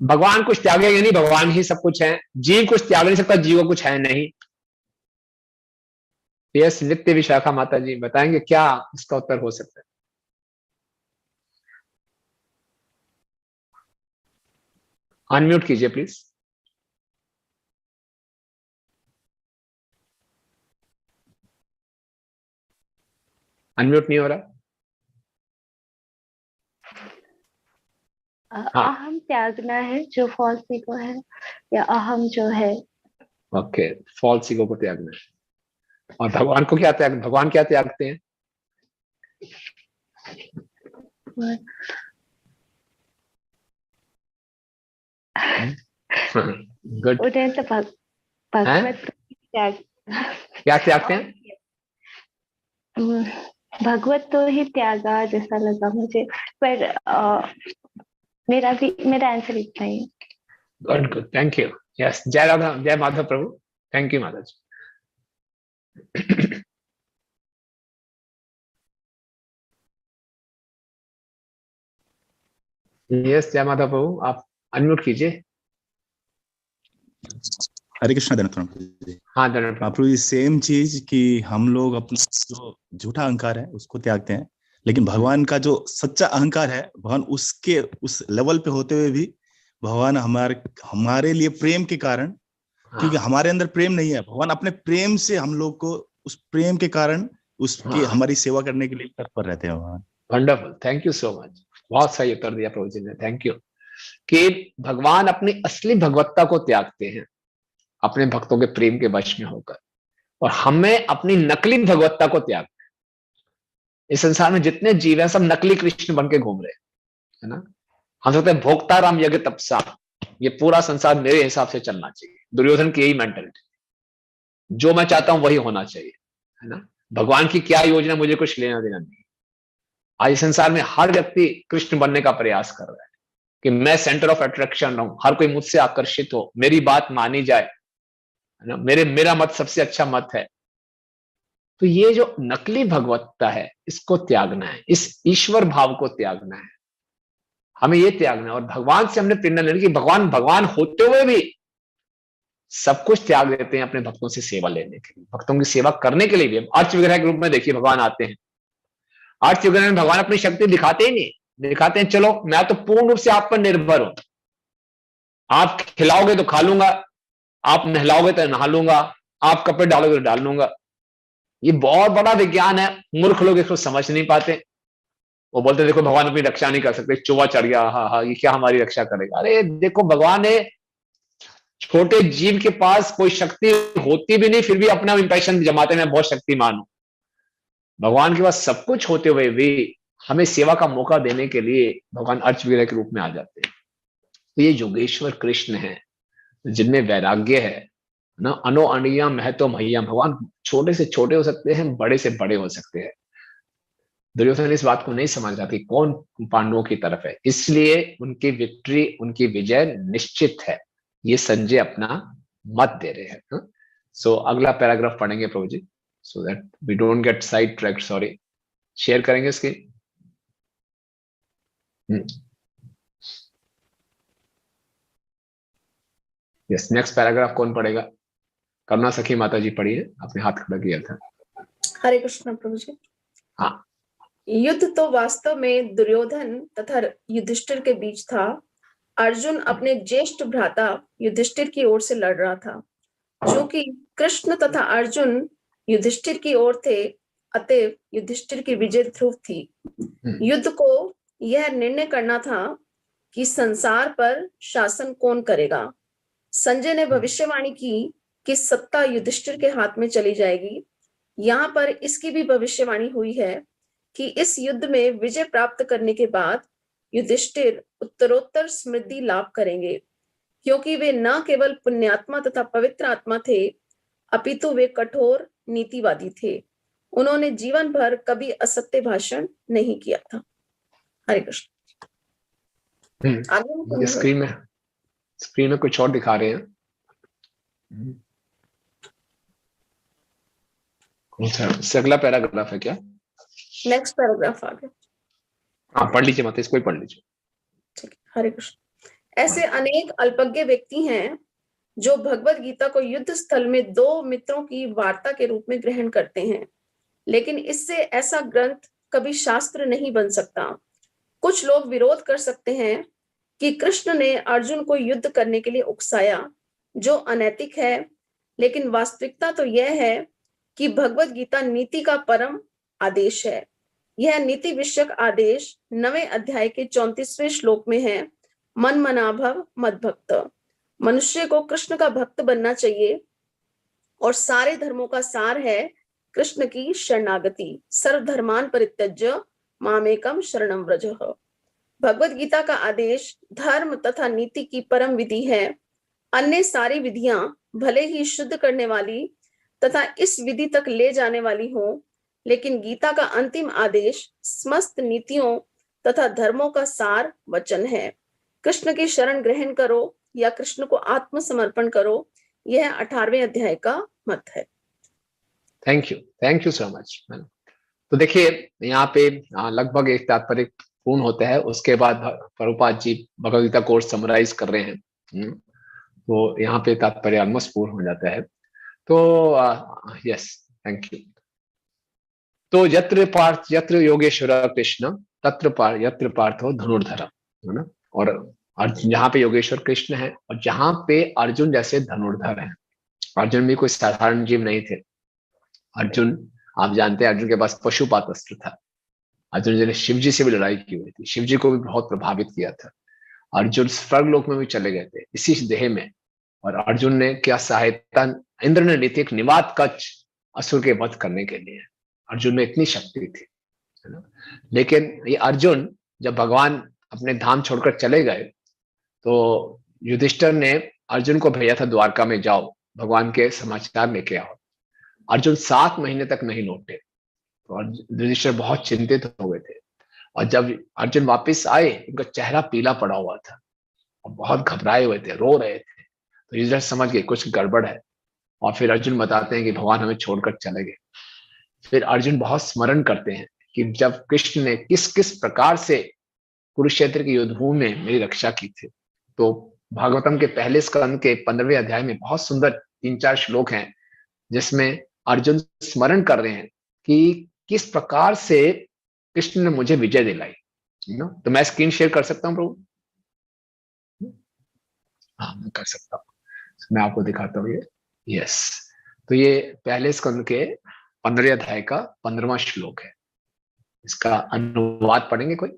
भगवान कुछ त्यागेंगे नहीं, भगवान ही सब कुछ है। जीव कुछ त्याग नहीं सकता, जीव कुछ है नहीं। यस, नित्य विशाखा माता जी बताएंगे क्या इसका उत्तर हो सकता है? अनम्यूट कीजिए प्लीज। अनम्यूट नहीं हो रहा। हाँ। अहम त्यागना है जो फॉल्स ईगो है, या अहम जो है। ओके, फॉल्स ईगो को त्यागना है। और भगवान को क्या त्याग, भगवान क्या त्यागते हैं? गुड। उन्हें तो भगवत त्याग, क्या त्यागते हैं? भगवत तो ही त्यागा जैसा लगा मुझे, पर मेरा आंसर इतना ही। Good good, thank you. Yes, जय राधा, जय माधव प्रभु। थैंक यू माता जी। यस, जय माधव प्रभु, आप अनम्यूट कीजिए। हरे कृष्णा धनत्वम जी। हाँ धन्यवाद। प्रभु जी, सेम चीज कि हम लोग अपना जो झूठा अहंकार है उसको त्यागते हैं, लेकिन भगवान का जो सच्चा अहंकार है, भगवान उसके उस लेवल पे होते हुए भी भगवान हमारे लिए प्रेम के कारण, क्योंकि हमारे अंदर प्रेम नहीं है, भगवान अपने प्रेम से हम लोग को उस प्रेम के कारण उसकी हमारी सेवा करने के लिए तत्पर रहते हैं भगवान। Wonderful, thank you so much. बहुत सही उत्तर दिया प्रभु जी ने, थैंक यू। कि भगवान अपनी असली भगवत्ता को त्यागते हैं अपने भक्तों के प्रेम के वश में होकर, और हमें अपनी नकली भगवत्ता को त्यागना है। इस संसार में जितने जीव हैं सब नकली कृष्ण बन के घूम रहे हैं, है ना? हम सोचते हैं भोक्ता राम यज्ञ तपसा, ये पूरा संसार मेरे हिसाब से चलना चाहिए। दुर्योधन की यही मेंटलिटी, जो मैं चाहता हूं वही होना चाहिए, है ना? भगवान की क्या योजना, मुझे कुछ लेना देना नहीं। आज संसार में हर व्यक्ति कृष्ण बनने का प्रयास कर रहा है कि मैं सेंटर ऑफ अट्रैक्शन रहूं, हर कोई मुझसे आकर्षित हो, मेरी बात मानी जाए, है ना? मेरा मत सबसे अच्छा मत है। तो ये जो नकली भगवत्ता है इसको त्यागना है, इस ईश्वर भाव को त्यागना है, हमें ये त्यागना है। और भगवान से हमने प्रेरणा लेनी कि भगवान होते हुए भी सब कुछ त्याग देते हैं अपने भक्तों से सेवा लेने के लिए, भक्तों की सेवा करने के लिए भी। अर्च विग्रह के रूप में देखिए भगवान आते हैं, अर्च विग्रह में भगवान अपनी शक्ति दिखाते ही नहीं, दिखाते हैं चलो मैं तो पूर्ण रूप से आप पर निर्भर हूं, आप खिलाओगे तो खा लूंगा, आप नहलाओगे तो नहा लूंगा, आप कपड़े डालोगे तो डाल लूंगा। ये बहुत बड़ा विज्ञान है, मूर्ख लोग इसको समझ नहीं पाते। वो बोलते देखो भगवान अपनी रक्षा नहीं कर सकते, चुहा चढ़ गया, हाँ ये क्या हमारी रक्षा करेगा? अरे देखो, भगवान ने छोटे जीव के पास कोई शक्ति होती भी नहीं, फिर भी अपना इंप्रेशन जमाते हैं बहुत शक्तिमान हूं। भगवान के पास सब कुछ होते हुए भी हमें सेवा का मौका देने के लिए भगवान अर्च विग्रह के रूप में आ जाते हैं। तो ये योगेश्वर कृष्ण है जिनमें वैराग्य है ना। अनो अनियम महतो मह्यम, भगवान छोटे से छोटे हो सकते हैं, बड़े से बड़े हो सकते हैं। दुर्योधन इस बात को नहीं समझ रहा कि कौन पांडवों की तरफ है, इसलिए उनकी विक्ट्री, उनकी विजय निश्चित है। ये संजय अपना मत दे रहे हैं। सो अगला पैराग्राफ पढ़ेंगे प्रभु जी, so that we don't get side track. Sorry, share करेंगे इसकी। यस, नेक्स्ट पैराग्राफ कौन पढ़ेगा? करुणा सखी माता जी पढ़िए, आपने हाथ खड़ा किया था। हरे कृष्ण प्रभु जी। हाँ, युद्ध तो वास्तव में दुर्योधन तथा युधिष्ठिर के बीच था। अर्जुन अपने ज्येष्ठ भ्राता युधिष्ठिर की ओर से लड़ रहा था। चूंकि कृष्ण तथा अर्जुन युधिष्ठिर की ओर थे, अतएव युधिष्ठिर की विजय ध्रुव थी। युद्ध को यह निर्णय करना था कि संसार पर शासन कौन करेगा। संजय ने भविष्यवाणी की कि सत्ता युधिष्ठिर के हाथ में चली जाएगी। यहाँ पर इसकी भी भविष्यवाणी हुई है कि इस युद्ध में विजय प्राप्त करने के बाद युधिष्ठिर उत्तरोत्तर समृद्धि लाभ करेंगे, क्योंकि वे न केवल पुण्यात्मा तथा पवित्र आत्मा थे, अपितु वे कठोर नीतिवादी थे। उन्होंने जीवन भर कभी असत्य भाषण नहीं किया था। हरे कृष्ण। ये स्क्रीन में कुछ और दिखा रहे हैं। कौन सा इससे अगला पैराग्राफ है क्या? नेक्स्ट पैराग्राफ आ गया। हाँ, पढ़ लीजिए, मत इसको ही पढ़ लीजिए। ठीक है, हरे कृष्ण। ऐसे अनेक अल्पज्ञ व्यक्ति हैं जो भगवत गीता को युद्ध स्थल में दो मित्रों की वार्ता के रूप में ग्रहण करते हैं, लेकिन इससे ऐसा ग्रंथ कभी शास्त्र नहीं बन सकता। कुछ लोग विरोध कर सकते हैं कि कृष्ण ने अर्जुन को युद्ध करने के लिए उकसाया, जो अनैतिक है, लेकिन वास्तविकता तो यह है कि भगवत गीता नीति का परम आदेश है। यह नीति विषयक आदेश 9वें अध्याय के 34वें श्लोक में है। मन मना भव मद भक्त। मनुष्य को कृष्ण का भक्त बनना चाहिए और सारे धर्मों का सार है कृष्ण की शरणागति। सर्वधर्मान परित्यज्य मामेकम शरणम व्रजः। भगवत गीता का आदेश धर्म तथा नीति की परम विधि है। अन्य सारी विधियां भले ही शुद्ध करने वाली तथा इस विधि तक ले जाने वाली हो, लेकिन गीता का अंतिम आदेश समस्त नीतियों तथा धर्मों का सार वचन है। कृष्ण की शरण ग्रहण करो या कृष्ण को आत्मसमर्पण करो, यह 18वें अध्याय का मत है। Thank you so much. तो देखिए यहाँ पे लगभग एक तात्पर्य पूर्ण होता है। उसके बाद प्रभुपाद जी भगवद गीता कोर्स समराइज कर रहे हैं। तो यहाँ पे तात्पर्य ऑलमोस्ट पूर्ण हो जाता है। तो यस, थैंक यू। तो यत्र योगेश्वर कृष्ण यत्र पार्थो धनुर्धर, है ना। और जहाँ पे योगेश्वर कृष्ण है और जहाँ पे अर्जुन जैसे धनुर्धर हैं। अर्जुन भी कोई साधारण जीव नहीं थे। अर्जुन, आप जानते हैं, अर्जुन के पास पशुपात अस्त्र था। अर्जुन जी ने शिव जी से भी लड़ाई की हुई थी, शिव जी को भी बहुत प्रभावित किया था। अर्जुन स्वर्गलोक में भी चले गए थे इसी देह में। और अर्जुन ने क्या सहायता इंद्र ने ली थी, एक निवात कच्छ असुर के वध करने के लिए। अर्जुन में इतनी शक्ति थी, है ना। लेकिन ये अर्जुन जब भगवान अपने धाम छोड़कर चले गए तो युधिष्ठिर ने अर्जुन को भेजा था द्वारका में, जाओ भगवान के समाचार लेके आओ। अर्जुन 7 महीने तक नहीं लौटे। तो युधिष्ठिर बहुत चिंतित हो गए थे। और जब अर्जुन वापस आए, उनका चेहरा पीला पड़ा हुआ था और बहुत घबराए हुए थे, रो रहे थे। तो युधिष्ठिर समझ गए कुछ गड़बड़ है। और फिर अर्जुन बताते हैं कि भगवान हमें छोड़कर चले गए। फिर अर्जुन बहुत स्मरण करते हैं कि जब कृष्ण ने किस किस प्रकार से कुरुक्षेत्र की युद्धभूमि में मेरी रक्षा की थी। तो भागवतम के पहले स्कंद के 15वें अध्याय में बहुत सुंदर 3-4 श्लोक हैं जिसमें अर्जुन स्मरण कर रहे हैं कि किस प्रकार से कृष्ण ने मुझे विजय दिलाई। तो मैं स्क्रीन शेयर कर सकता हूँ प्रभु? हाँ, मैं कर सकता हूँ। मैं आपको दिखाता हूँ ये। यस, तो ये पहले स्कंद के 15वें अध्याय का 15वां श्लोक है। इसका अनुवाद पढ़ेंगे कोई?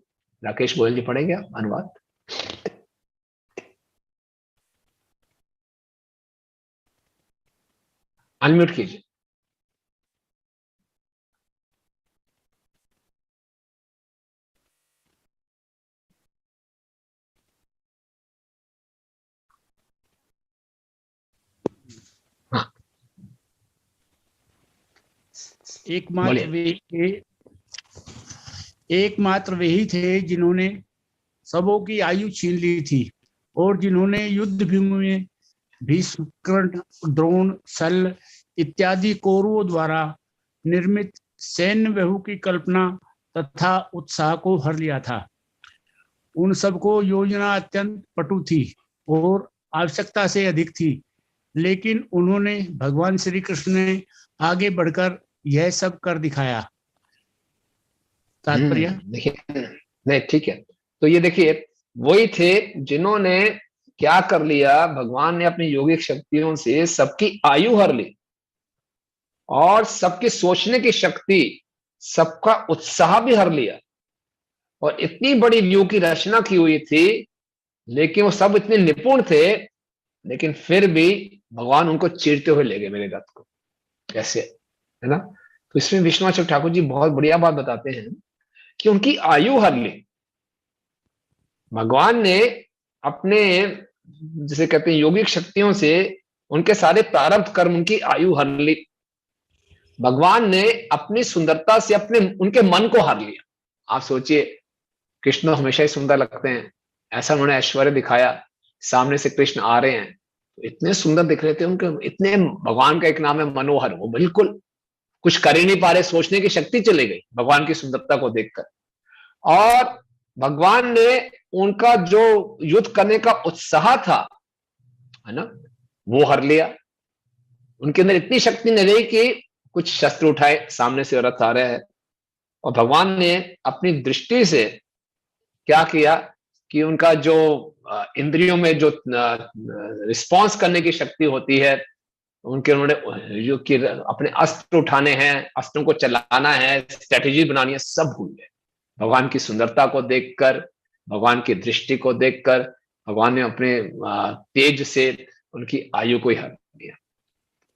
राकेश गोयल जी पढ़ेंगे आप अनुवाद? अनम्यूट कीजिए। एकमात्र वही थे जिन्होंने सबों की आयु छीन ली थी और जिन्होंने युद्ध भूमि में भीष्म, कर्ण, द्रोण, शल्य इत्यादि कौरवों द्वारा निर्मित सैन्य व्यूह की कल्पना तथा उत्साह को हर लिया था। उन सबको योजना अत्यंत पटु थी और आवश्यकता से अधिक थी, लेकिन उन्होंने भगवान श्री कृष्ण ने आगे बढ़कर यह सब कर दिखाया। तात्पर्य देखिए, नहीं ठीक है, तो ये देखिए वही थे जिन्होंने क्या कर लिया, भगवान ने अपनी योगिक शक्तियों से सबकी आयु हर ली और सबकी सोचने की शक्ति, सबका उत्साह भी हर लिया और इतनी बड़ी व्यू की रचना की हुई थी, लेकिन वो सब इतने निपुण थे, लेकिन फिर भी भगवान उनको चीरते हुए ले गए मेरे रथ को। कैसे, है ना? तो इसमें विश्वनाथ ठाकुर जी बहुत बढ़िया बात बताते हैं कि उनकी आयु हर ली। भगवान ने अपने, जिसे कहते हैं योगिक शक्तियों से, उनके सारे प्रारब्ध कर्म, उनकी आयु हर ली। भगवान ने अपनी सुंदरता से उनके मन को हर लिया। आप सोचिए, कृष्ण हमेशा ही सुंदर लगते हैं, ऐसा उन्होंने ऐश्वर्य दिखाया, सामने से कृष्ण आ रहे हैं तो इतने सुंदर दिख रहे थे, उनके इतने, भगवान का एक नाम है मनोहर, वो बिल्कुल कुछ कर ही नहीं पा रहे, सोचने की शक्ति चली गई भगवान की सुंदरता को देखकर। और भगवान ने उनका जो युद्ध करने का उत्साह था, है ना, वो हर लिया। उनके अंदर इतनी शक्ति नहीं रही कि कुछ शस्त्र उठाए, सामने से रथ आ रहे हैं, और भगवान ने अपनी दृष्टि से क्या किया कि उनका जो इंद्रियों में जो रिस्पॉन्स करने की शक्ति होती है, उन्होंने जो कि अपने अस्त्र उठाने हैं, अस्त्रों को चलाना है, स्ट्रेटेजी बनानी है, सब भूल गए। भगवान की सुंदरता को देखकर, भगवान की दृष्टि को देखकर भगवान ने अपने तेज से उनकी आयु को ही हर दिया।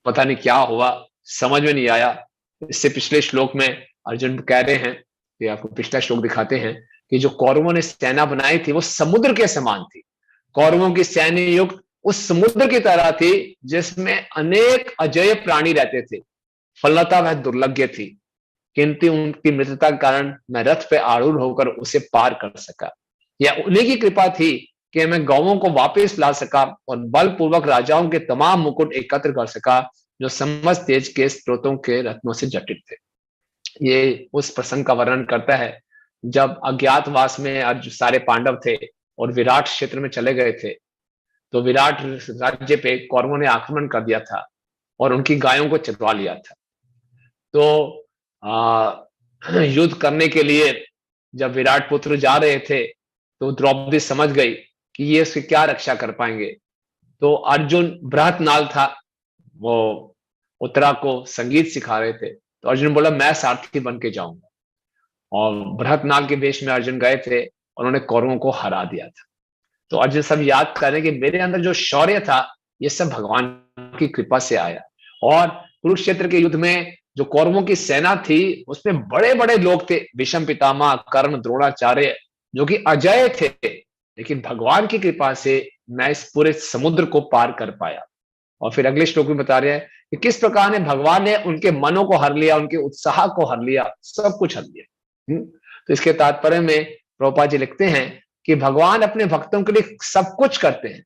पता नहीं क्या हुआ, समझ में नहीं आया। इससे पिछले श्लोक में अर्जुन कह रहे हैं, कि आपको पिछला श्लोक दिखाते हैं, कि जो कौरवों ने सेना बनाई थी वो समुद्र के समान थी। कौरवों की सैन्य युक्त उस समुद्र की तरह थी जिसमें अनेक अजेय प्राणी रहते थे। फलता वह दुर्लभ थी, किंतु उनकी मित्रता के कारण मैं रथ पे आरूढ़ होकर उसे पार कर सका। यह उन्हीं की कृपा थी कि मैं गौवों को वापस ला सका और बलपूर्वक राजाओं के तमाम मुकुट एकत्र कर सका जो समस्त तेज के स्त्रोतों के रत्नों से जटित थे। ये उस प्रसंग का वर्णन करता है जब अज्ञातवास में आज सारे पांडव थे और विराट क्षेत्र में चले गए थे, तो विराट राज्य पे कौरवों ने आक्रमण कर दिया था और उनकी गायों को चरवा लिया था। तो युद्ध करने के लिए जब विराट पुत्र जा रहे थे तो द्रौपदी समझ गई कि ये इसकी क्या रक्षा कर पाएंगे। तो अर्जुन बृहतनाल था, वो उत्तरा को संगीत सिखा रहे थे, तो अर्जुन बोला मैं सारथी बन के जाऊंगा, और बृहतनाल के वेश में अर्जुन गए थे और उन्होंने कौरवों को हरा दिया था। तो अर्जुन सब याद करें कि मेरे अंदर जो शौर्य था ये सब भगवान की कृपा से आया। और कुरुक्षेत्र के युद्ध में जो कौरवों की सेना थी उसमें बड़े बड़े लोग थे, भीष्म पितामह, कर्ण, द्रोणाचार्य, जो कि अजय थे, लेकिन भगवान की कृपा से मैं इस पूरे समुद्र को पार कर पाया। और फिर अगले श्लोक में बता रहे हैं कि किस प्रकार ने भगवान ने उनके मनों को हर लिया, उनके उत्साह को हर लिया, सब कुछ हर लिया। तो इसके तात्पर्य में प्रभुपाद जी लिखते हैं कि भगवान अपने भक्तों के लिए सब कुछ करते हैं।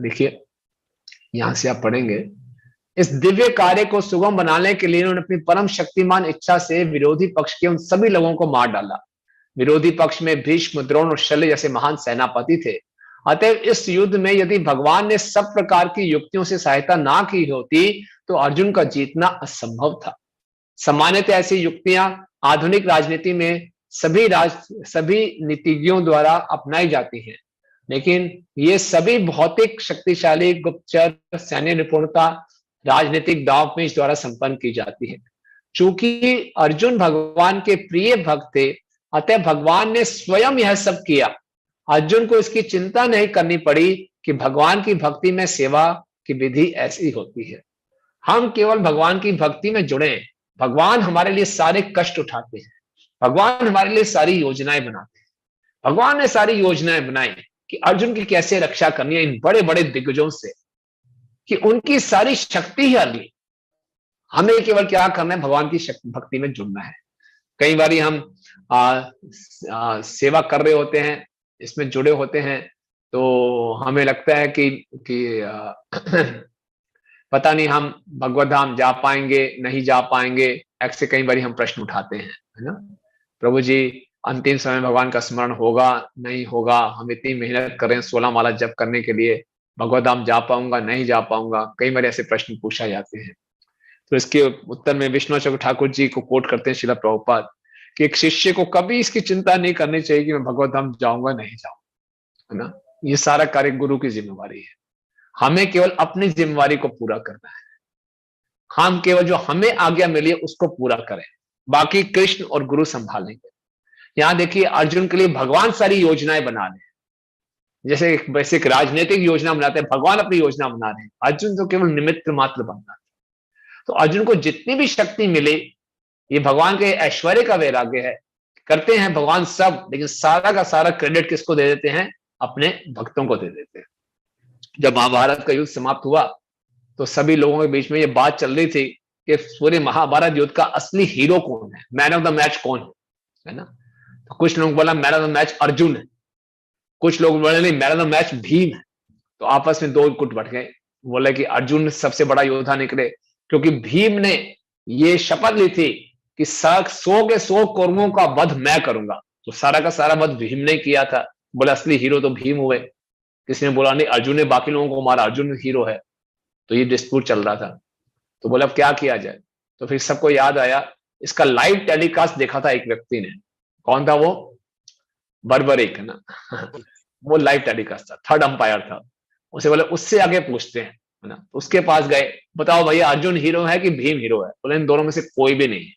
देखिए यहां से आप पढ़ेंगे, इस दिव्य कार्य को सुगम बनाने के लिए उन्होंने अपनी परम शक्तिमान इच्छा से विरोधी पक्ष के उन सभी लोगों को मार डाला। विरोधी पक्ष में भीष्म, द्रोण और शल्य जैसे महान सेनापति थे। अतः इस युद्ध में यदि भगवान ने सब प्रकार की युक्तियों से सहायता ना की होती तो अर्जुन का जीतना असंभव था। सामान्यतः ऐसी युक्तियां आधुनिक राजनीति में सभी नीतिज्ञों द्वारा अपनाई जाती हैं, लेकिन ये सभी भौतिक शक्तिशाली गुप्तचर, सैन्य निपुणता, राजनीतिक दांवपेच द्वारा संपन्न की जाती है। चूंकि अर्जुन भगवान के प्रिय भक्त थे, अतः भगवान ने स्वयं यह सब किया। अर्जुन को इसकी चिंता नहीं करनी पड़ी कि भगवान की भक्ति में सेवा की विधि ऐसी होती है। हम केवल भगवान की भक्ति में जुड़े, भगवान हमारे लिए सारे कष्ट उठाते हैं, भगवान हमारे लिए सारी योजनाएं बनाते हैं। भगवान ने सारी योजनाएं बनाई कि अर्जुन की कैसे रक्षा करनी है इन बड़े बड़े दिग्गजों से, कि उनकी सारी शक्ति ही हर ली। हमें केवल क्या करना है, भगवान की भक्ति में जुड़ना है। कई बार हम सेवा कर रहे होते हैं, इसमें जुड़े होते हैं, तो हमें लगता है कि पता नहीं हम भगवत धाम जा पाएंगे नहीं जा पाएंगे, ऐसे कई बार हम प्रश्न उठाते हैं, है ना। प्रभु जी अंतिम समय भगवान का स्मरण होगा नहीं होगा, हम इतनी मेहनत कर रहे हैं 16 माला जप करने के लिए, भगवत धाम जा पाऊंगा नहीं जा पाऊंगा, कई बार ऐसे प्रश्न पूछा जाते हैं। तो इसके उत्तर में विष्णु चक्र ठाकुर जी को कोट करते हैं श्रील प्रभुपाद कि एक शिष्य को कभी इसकी चिंता नहीं करनी चाहिए कि मैं भगवत धाम जाऊंगा नहीं जाऊंगा, है ना। ये सारा कार्य गुरु की जिम्मेवारी है, हमें केवल अपनी जिम्मेवारी को पूरा करना है। हम केवल जो हमें आज्ञा मिली है उसको पूरा करें, बाकी कृष्ण और गुरु संभालेंगे। यहां देखिए अर्जुन के लिए भगवान सारी योजनाएं बना रहे हैं, जैसे एक राजनीतिक योजना बनाते हैं, भगवान अपनी योजना बना रहे हैं, अर्जुन तो केवल निमित्त मात्र बनना। तो अर्जुन को जितनी भी शक्ति मिले, ये भगवान के ऐश्वर्य का वैराग्य है, करते हैं भगवान सब, लेकिन सारा का सारा क्रेडिट किसको दे देते हैं, अपने भक्तों को दे देते हैं। जब महाभारत का युद्ध समाप्त हुआ तो सभी लोगों के बीच में ये बात चल रही थी कि पूरे महाभारत युद्ध का असली हीरो कौन है, मैन ऑफ द मैच कौन है ना। तो कुछ लोग बोला man of the match Arjun है, कुछ लोग बोले नहीं man of the match Bhim है। तो आपस में दो गुट बढ़ गए, बोले कि अर्जुन सबसे बड़ा योद्धा निकले, क्योंकि भीम ने ये शपथ ली थी कि 100 के 100 कौरवों का वध मैं करूंगा, तो सारा का सारा वध भीम ने किया था। बोले असली हीरो तो भीम हुए। किसी ने बोला नहीं अर्जुन ने बाकी लोगों को मारा, अर्जुन हीरो है। तो ये डिस्प्यूट चल रहा था। तो बोला अब क्या किया जाए, तो फिर सबको याद आया, इसका लाइव टेलीकास्ट देखा था एक व्यक्ति ने। कौन था वो, बर्बरिक, है ना वो लाइव टेलीकास्ट था, थर्ड अंपायर था। उसे बोले उससे आगे पूछते हैं, है ना। उसके पास गए, बताओ भैया अर्जुन हीरो है कि भीम हीरो है। बोले इन दोनों में से कोई भी नहीं है।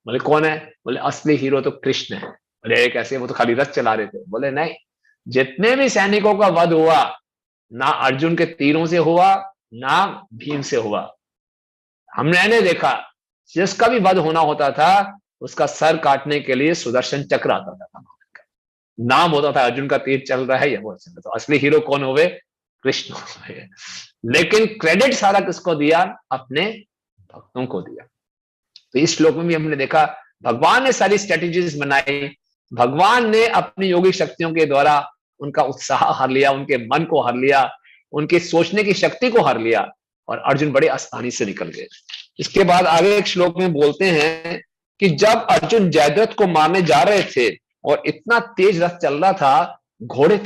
बोले कौन है, बोले असली हीरो तो कृष्ण है। बोले कैसे, वो तो खाली रथ चला रहे थे। बोले नहीं, जितने भी सैनिकों का वध हुआ ना अर्जुन के तीरों से हुआ ना भीम से हुआ। हमने देखा जिसका भी वध होना होता था उसका सर काटने के लिए सुदर्शन चक्र आता था, नाम होता था अर्जुन का तीर चल रहा है या वो चल रहा। तो असली हीरो कौन हुए, कृष्ण हुए। लेकिन क्रेडिट सारा किसको दिया, अपने भक्तों को दिया। तो इस श्लोक में भी हमने देखा भगवान ने सारी स्ट्रेटेजीज बनाई, भगवान ने अपनी योगिक शक्तियों के द्वारा उनका उत्साह हर लिया, उनके मन को हर लिया, उनके सोचने की शक्ति को हर लिया, और अर्जुन बड़े आसानी से निकल गए। इसके बाद आगे एक श्लोक में बोलते हैं कि जब अर्जुन जयद्रथ को मारने जा रहे थे और इतना तेज रथ चल रहा था, घोड़े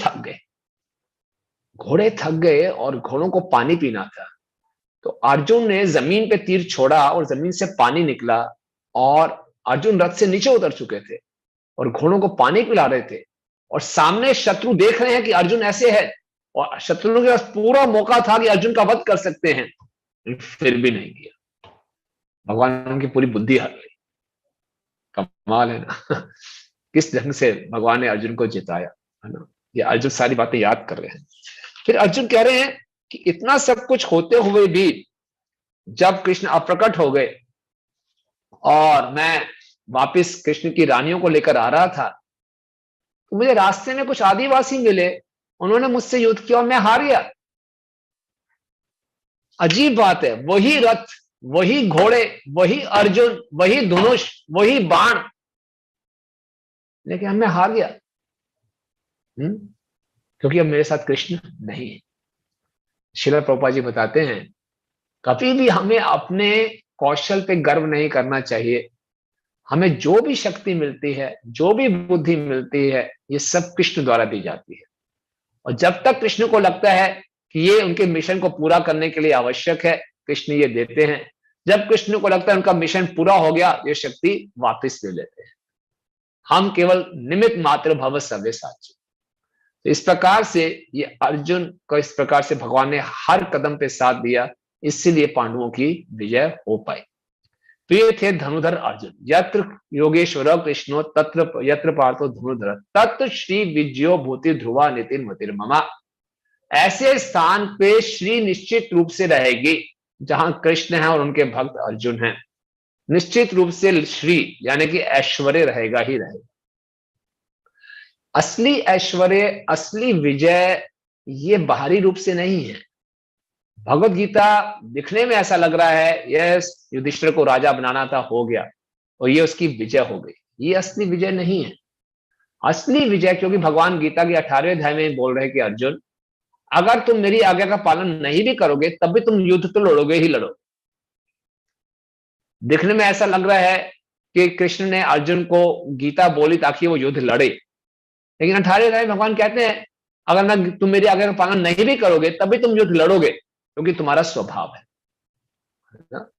थक गए और घोड़ों को पानी पीना था। तो अर्जुन ने जमीन पे तीर छोड़ा और जमीन से पानी निकला, और अर्जुन रथ से नीचे उतर चुके थे और घोड़ों को पानी पिला रहे थे, और सामने शत्रु देख रहे हैं कि अर्जुन ऐसे है, और शत्रुओं के पास पूरा मौका था कि अर्जुन का वध कर सकते हैं, फिर भी नहीं किया। भगवान ने उनकी पूरी बुद्धि हर ली। कमाल है ना किस ढंग से भगवान ने अर्जुन को जिताया, है ना। ये अर्जुन सारी बातें याद कर रहे हैं। फिर अर्जुन कह रहे हैं कि इतना सब कुछ होते हुए भी जब कृष्ण अप्रकट हो गए और मैं वापस कृष्ण की रानियों को लेकर आ रहा था, तो मुझे रास्ते में कुछ आदिवासी मिले, उन्होंने मुझसे युद्ध किया और मैं हार गया। अजीब बात है, वही रथ, वही घोड़े, वही अर्जुन, वही धनुष, वही बाण, लेकिन मैं हार गया। क्योंकि अब मेरे साथ कृष्ण नहीं है। श्रील प्रभुपाद जी बताते हैं कभी भी हमें अपने कौशल पे गर्व नहीं करना चाहिए। हमें जो भी शक्ति मिलती है, जो भी बुद्धि मिलती है, ये सब कृष्ण द्वारा दी जाती है। और जब तक कृष्ण को लगता है कि ये उनके मिशन को पूरा करने के लिए आवश्यक है, कृष्ण ये देते हैं। जब कृष्ण को लगता है उनका मिशन पूरा हो गया, ये शक्ति वापस ले लेते हैं। हम केवल निमित्त मात्र भव सर्वे साची। तो इस प्रकार से ये अर्जुन को इस प्रकार से भगवान ने हर कदम पे साथ दिया, इसीलिए पांडवों की विजय हो पाई। तो ये थे धनुधर अर्जुन। यत्र योगेश्वर कृष्णो तत्र यत्र पार्थो धनुधर तत्र श्री विजयो भूति ध्रुवा नितिन मतिर ममा। ऐसे स्थान पे श्री निश्चित रूप से रहेगी जहां कृष्ण है और उनके भक्त अर्जुन हैं। निश्चित रूप से श्री यानी कि ऐश्वर्य रहेगा ही रहेगा। असली ऐश्वर्य, असली विजय ये बाहरी रूप से नहीं है, भगवत गीता दिखने में ऐसा लग रहा है यस युधिष्ठिर को राजा बनाना था, हो गया, और ये उसकी विजय हो गई। ये असली विजय नहीं है। असली विजय, क्योंकि भगवान गीता के 18वें अध्याय में बोल रहे हैं कि अर्जुन, अगर तुम मेरी आज्ञा का पालन नहीं भी करोगे तब भी तुम युद्ध तो लड़ोगे ही लड़ोगे। दिखने में ऐसा लग रहा है कि कृष्ण ने अर्जुन को गीता बोली ताकि वो युद्ध लड़े, लेकिन 18वें अध्याय में भगवान कहते हैं अगर तुम मेरी आज्ञा का पालन नहीं भी करोगे तब भी तुम युद्ध लड़ोगे, क्योंकि तुम्हारा स्वभाव है ना?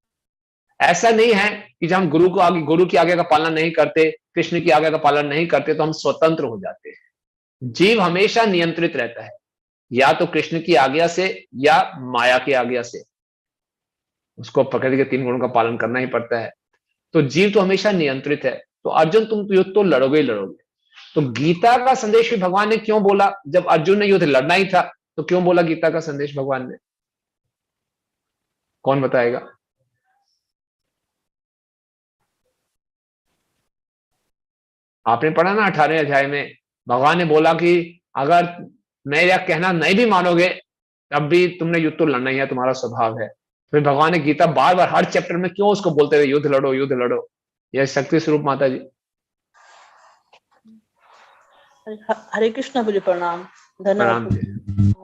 ऐसा नहीं है कि जब हम गुरु की आज्ञा का पालन नहीं करते, कृष्ण की आज्ञा का पालन नहीं करते तो हम स्वतंत्र हो जाते हैं। जीव हमेशा नियंत्रित रहता है, या तो कृष्ण की आज्ञा से या माया की आज्ञा से। उसको प्रकृति के 3 गुणों का पालन करना ही पड़ता है। तो जीव तो हमेशा नियंत्रित है। तो अर्जुन तुम युद्ध तो लड़ोगे ही लड़ोगे। तो गीता का संदेश भी भगवान ने क्यों बोला? जब अर्जुन ने युद्ध लड़ना ही था तो क्यों बोला गीता का संदेश भगवान ने? कौन बताएगा? आपने पढ़ा ना 18वें अध्याय में, भगवान ने बोला कि अगर मेरा कहना नहीं भी मानोगे तब भी तुमने युद्ध तो लड़ना ही है, तुम्हारा स्वभाव है। फिर भगवान ने गीता बार बार हर चैप्टर में क्यों उसको बोलते हुए युद्ध लड़ो युद्ध लड़ो? यह शक्ति स्वरूप माता जी। हरे कृष्ण बोले, प्रणाम, धन्यवाद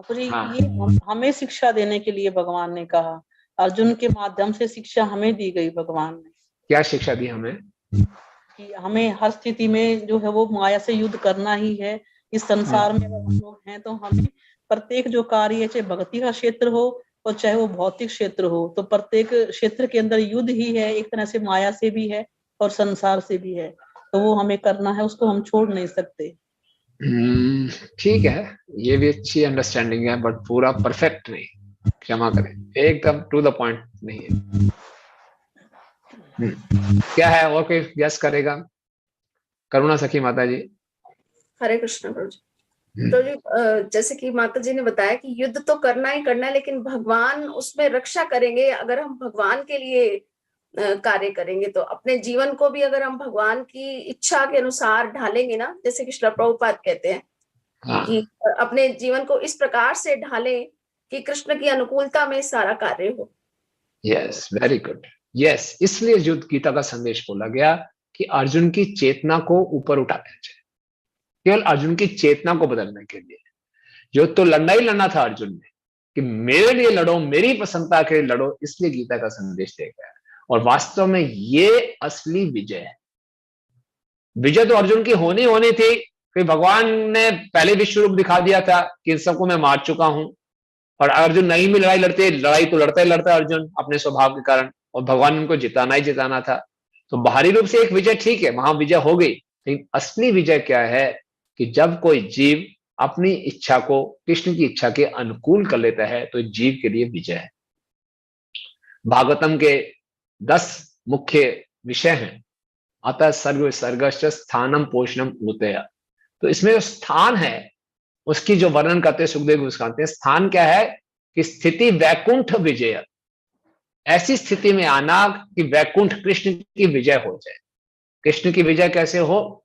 जी। हाँ। ये हमें शिक्षा देने के लिए भगवान ने कहा, अर्जुन के माध्यम से शिक्षा हमें दी गई। भगवान ने क्या शिक्षा दी हमें? कि हमें हर स्थिति में जो है वो माया से युद्ध करना ही है। इस संसार में अगर हम लोग हैं तो हमें प्रत्येक जो कार्य, चाहे भक्ति का क्षेत्र हो और चाहे वो भौतिक क्षेत्र हो, तो प्रत्येक क्षेत्र के अंदर युद्ध ही है। एक तरह से माया से भी है और संसार से भी है, तो वो हमें करना है, उसको हम छोड़ नहीं सकते। ठीक है, ये भी अच्छी अंडरस्टैंडिंग है, बट पूरा परफेक्ट नहीं, क्षमा करें, एकदम टू द पॉइंट नहीं है। क्या है और कोई गैस करेगा? करुणा सखी माता जी। हरे कृष्ण प्रभु जी। तो जैसे कि माता जी ने बताया कि युद्ध तो करना ही करना है, लेकिन भगवान उसमें रक्षा करेंगे अगर हम भगवान के लिए कार्य करेंगे। तो अपने जीवन को भी अगर हम भगवान की इच्छा के अनुसार ढालेंगे ना, जैसे कि श्रील प्रभुपाद कहते हैं कि अपने जीवन को इस प्रकार से ढालें कि कृष्ण की अनुकूलता में सारा कार्य हो। Yes, very good. यस, इसलिए युद्ध गीता का संदेश बोला गया कि अर्जुन की चेतना को ऊपर उठाया जाए, केवल अर्जुन की चेतना को बदलने के लिए। युद्ध तो लड़ना ही लड़ना था अर्जुन ने, कि मेरे लिए लड़ो, मेरी प्रसन्नता के लिए लड़ो, इसलिए गीता का संदेश दिया गया। और वास्तव में ये असली विजय है। विजय तो अर्जुन की होनी थी, फिर भगवान ने पहले विश्व रूप दिखा दिया था कि इन सबको मैं मार चुका हूं, और अर्जुन नहीं भी लड़ाई लड़ते, लड़ाई तो लड़ता ही लड़ता अर्जुन अपने स्वभाव के कारण, और भगवान ने उनको जिताना ही जिताना था। तो बाहरी रूप से एक विजय ठीक है, महाविजय हो गई, लेकिन असली विजय क्या है कि जब कोई जीव अपनी इच्छा को कृष्ण की इच्छा के अनुकूल कर लेता है तो जीव के लिए विजय है। भागवतम के 10 मुख्य विषय हैं, अतः सर्व सर्गश्च स्थानम पोषणम उतया। तो इसमें जो स्थान है उसकी जो वर्णन करते हैं सुखदेव गोस्वामी, स्थान क्या है कि स्थिति वैकुंठ विजय, ऐसी स्थिति में आना कि वैकुंठ कृष्ण की विजय हो जाए। कृष्ण की विजय कैसे हो?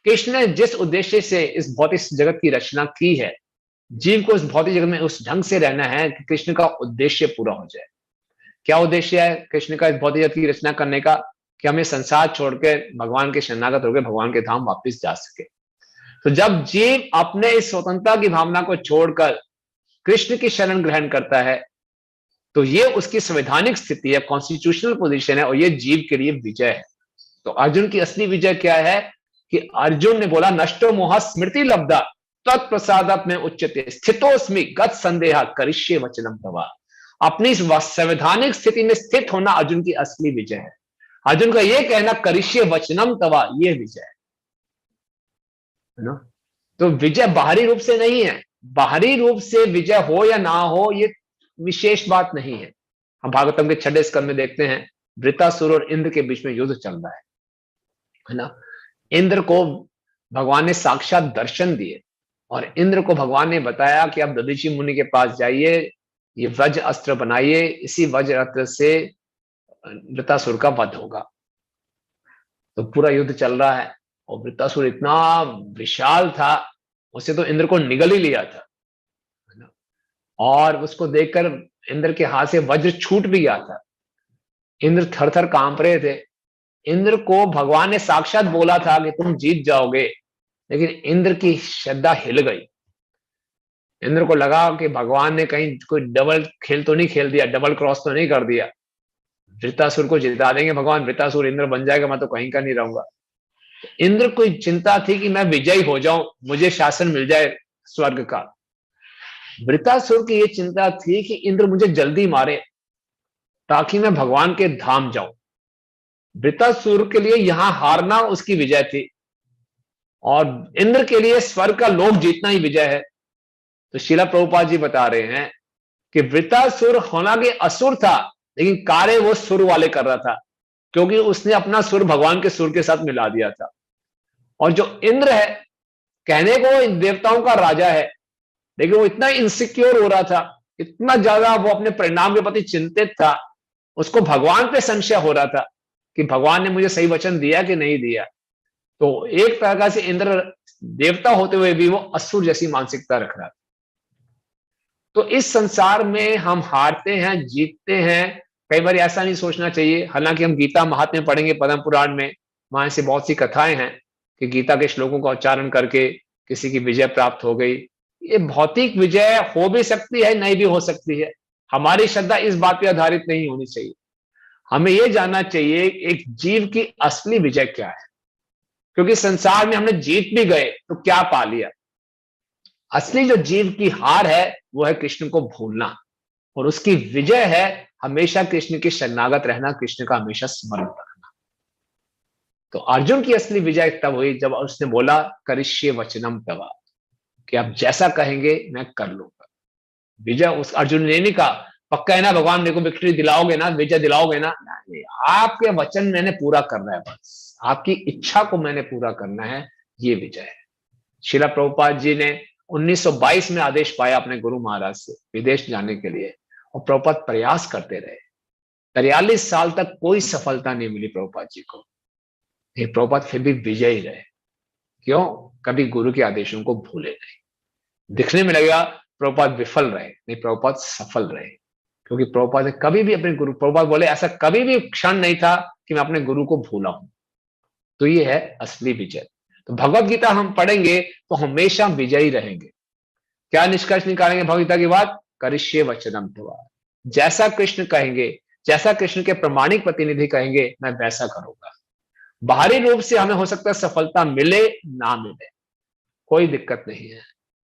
कृष्ण ने जिस उद्देश्य से इस भौतिक जगत की रचना की है, जीव को इस भौतिक जगत में उस ढंग से रहना है कि कृष्ण का उद्देश्य पूरा हो जाए। क्या उद्देश्य है कृष्ण का इस भौतिक जगत की रचना करने का? कि हमें संसार छोड़कर भगवान के शरणागत होकर भगवान के धाम वापस जा सके। तो जब जीव अपने इस स्वतंत्रता की भावना को छोड़कर कृष्ण की शरण ग्रहण करता है तो ये उसकी संवैधानिक स्थिति है, कॉन्स्टिट्यूशनल पोजीशन है, और ये जीव के लिए विजय है। तो अर्जुन की असली विजय क्या है कि अर्जुन ने बोला नष्टो मोह स्मृति लब्धा तत्प्रसादात् में उच्यते स्थितोस्मि गत संदेह करिष्ये वचनम तवा। अपनी इस संवैधानिक स्थिति में स्थित होना अर्जुन की असली विजय है। अर्जुन का यह कहना करिष्ये वचनम तवा, यह विजय है ना। तो विजय बाहरी रूप से नहीं है। बाहरी रूप से विजय हो या ना हो ये विशेष बात नहीं है। हम भागवतम के 6 स्कंद में देखते हैं वृत्तासुर और इंद्र के बीच में युद्ध चल रहा है ना। इंद्र को भगवान ने साक्षात दर्शन दिए और इंद्र को भगवान ने बताया कि आप दधीचि मुनि के पास जाइए, ये वज्र अस्त्र बनाइए, इसी वज्र अस्त्र से वृत्तासुर का वध होगा। तो पूरा युद्ध चल रहा है और वृत्तासुर इतना विशाल था, उसे तो इंद्र को निगल ही लिया था। और उसको देखकर इंद्र के हाथ से वज्र छूट भी गया था। इंद्र थर थर कांप रहे थे। इंद्र को भगवान ने साक्षात बोला था कि तुम जीत जाओगे, लेकिन इंद्र की श्रद्धा हिल गई। इंद्र को लगा कि भगवान ने कहीं कोई डबल खेल तो नहीं खेल दिया, डबल क्रॉस तो नहीं कर दिया, वृत्तासुर को जिता देंगे भगवान, वृत्तासुर इंद्र बन जाएगा, मैं तो कहीं का नहीं रहूंगा। इंद्र को चिंता थी कि मैं विजयी हो जाऊं, मुझे शासन मिल जाए स्वर्ग का। वृत्तासुर की यह चिंता थी कि इंद्र मुझे जल्दी मारे ताकि मैं भगवान के धाम जाऊं। वृत्तासुर के लिए यहां हारना उसकी विजय थी, और इंद्र के लिए स्वर्ग का लोक जीतना ही विजय है। तो श्रीला प्रभुपाद जी बता रहे हैं कि वृत्तासुर हालांकि असुर था, लेकिन कार्य वो सुर वाले कर रहा था, क्योंकि उसने अपना सुर भगवान के सुर के साथ मिला दिया था। और जो इंद्र है, कहने को देवताओं का राजा है, लेकिन वो इतना इनसिक्योर हो रहा था, इतना ज्यादा वो अपने परिणाम के प्रति चिंतित था, उसको भगवान पे संशय हो रहा था कि भगवान ने मुझे सही वचन दिया कि नहीं दिया। तो एक प्रकार से इंद्र देवता होते हुए भी वो असुर जैसी मानसिकता रख रहा था। तो इस संसार में हम हारते हैं, जीतते हैं, कई बार ऐसा नहीं सोचना चाहिए। हालांकि हम गीता महात्म्य पढ़ेंगे पद्म पुराण में, वहां ऐसी बहुत सी कथाएं हैं कि गीता के श्लोकों का उच्चारण करके किसी की विजय प्राप्त हो गई। ये भौतिक विजय हो भी सकती है, नहीं भी हो सकती है। हमारी श्रद्धा इस बात पर आधारित नहीं होनी चाहिए। हमें यह जानना चाहिए एक जीव की असली विजय क्या है, क्योंकि संसार में हमने जीत भी गए तो क्या पा लिया। असली जो जीव की हार है वो है कृष्ण को भूलना, और उसकी विजय है हमेशा कृष्ण के शरणागत रहना, कृष्ण का हमेशा स्मरण करना। तो अर्जुन की असली विजय तब हुई जब उसने बोला करिष्ये वचनम तव, कि आप जैसा कहेंगे मैं कर लूंगा। विजय उस अर्जुन ने नहीं कहा पक्का है ना भगवान मेरे को विक्ट्री दिलाओगे ना, विजय दिलाओगे ना, नहीं, आपके वचन मैंने पूरा करना है, बस आपकी इच्छा को मैंने पूरा करना है, ये विजय है। श्रीला प्रभुपाद जी ने 1922 में आदेश पाया अपने गुरु महाराज से विदेश जाने के लिए, और प्रभुपाद प्रयास करते रहे। 43 साल तक कोई सफलता नहीं मिली प्रभुपाद जी को, लेकिन प्रभुपाद फिर भी विजयी रहे। क्यों? कभी गुरु के आदेशों को भूले नहीं। दिखने में लगेगा प्रभुपाद विफल रहे, नहीं, प्रभुपाद सफल रहे, क्योंकि प्रभुपाद ने कभी भी अपने गुरु, प्रभुपाद बोले ऐसा कभी भी क्षण नहीं था कि मैं अपने गुरु को भूला हूं। तो ये है असली विजय। तो भगवत गीता हम पढ़ेंगे तो हमेशा विजयी रहेंगे। क्या निष्कर्ष निकालेंगे भगवत गीता की बात? करिष्ये वचनम तव, जैसा कृष्ण कहेंगे, जैसा कृष्ण के प्रमाणिक प्रतिनिधि कहेंगे, मैं वैसा करूंगा। बाहरी रूप से हमें हो सकता है सफलता मिले ना मिले, कोई दिक्कत नहीं है।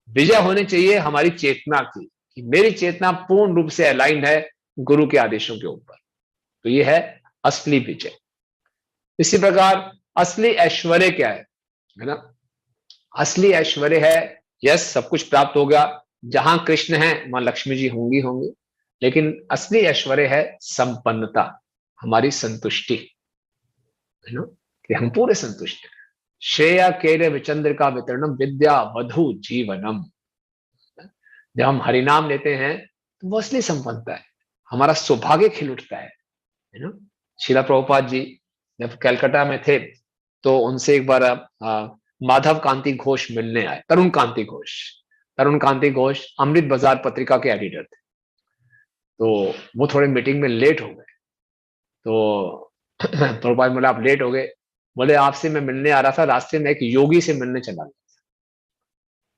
विजय होनी चाहिए हमारी चेतना की, कि मेरी चेतना पूर्ण रूप से अलाइंड है गुरु के आदेशों के ऊपर। तो ये है असली विजय। इसी प्रकार असली ऐश्वर्य क्या है ना? असली ऐश्वर्य है, यस, सब कुछ प्राप्त होगा, जहां कृष्ण है वहां लक्ष्मी जी होंगी, लेकिन असली ऐश्वर्य है संपन्नता, हमारी संतुष्टि, है ना, कि हम पूरे संतुष्ट हैं। श्रेया केर विचंद्रिका वितरणम विद्या वधु जीवनम। जब हम हरिनाम लेते हैं तो वो असली संपन्नता है, हमारा सौभाग्य खिल उठता है ना। श्रीला प्रभुपाद जी जब कलकत्ता में थे तो उनसे एक बार माधव कांति घोष मिलने आए, तरुण कांति घोष अमृत बाजार पत्रिका के एडिटर थे। तो वो थोड़े मीटिंग में लेट हो गए, तो प्रभुपाद बोले आप लेट हो गए? बोले आपसे मैं मिलने आ रहा था, रास्ते में एक योगी से मिलने चला गया,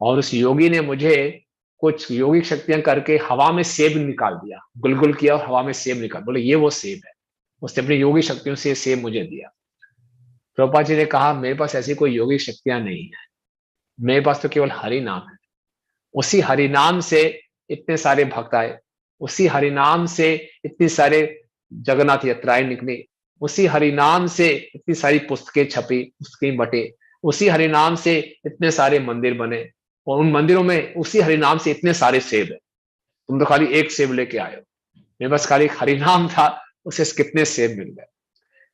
और उस योगी ने मुझे कुछ योगिक शक्तियां करके हवा में सेब निकाल दिया, गुलगुल किया और हवा में सेब निकाल, बोले ये वो सेब है। उसने अपनी योगिक शक्तियों से सेब मुझे दिया। प्रभुपाद जी ने कहा मेरे पास ऐसी कोई योगिक शक्तियां नहीं है, मेरे पास तो केवल हरि नाम है। उसी हरि नाम से इतने सारे भक्त आए, उसी हरि नाम से इतनी सारे जगन्नाथ यात्राएं निकली, उसी हरि नाम से इतनी सारी पुस्तकें छपी, पुस्तकें बटे, उसी हरि नाम से इतने सारे मंदिर बने, और उन मंदिरों में उसी हरि नाम से इतने सारे सेब है। तुम तो खाली एक सेब लेके आए हो, मेरे पास खाली हरि नाम था, उसे कितने सेब मिल गए।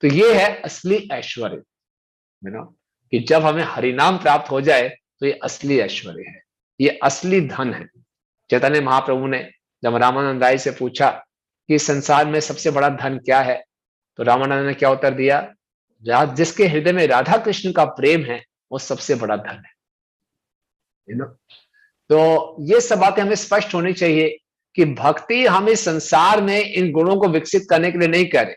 तो ये है असली ऐश्वर्य, है ना, कि जब हमें हरिनाम प्राप्त हो जाए तो ये असली ऐश्वर्य है, ये असली धन है। चैतन्य महाप्रभु ने जब रामानंद राय से पूछा कि संसार में सबसे बड़ा धन क्या है, तो रामानंद ने क्या उत्तर दिया? जिसके हृदय में राधा कृष्ण का प्रेम है वो सबसे बड़ा धन है ना। तो ये सब बातें हमें स्पष्ट होनी चाहिए कि भक्ति हम इस संसार में इन गुणों को विकसित करने के लिए नहीं कर रहे।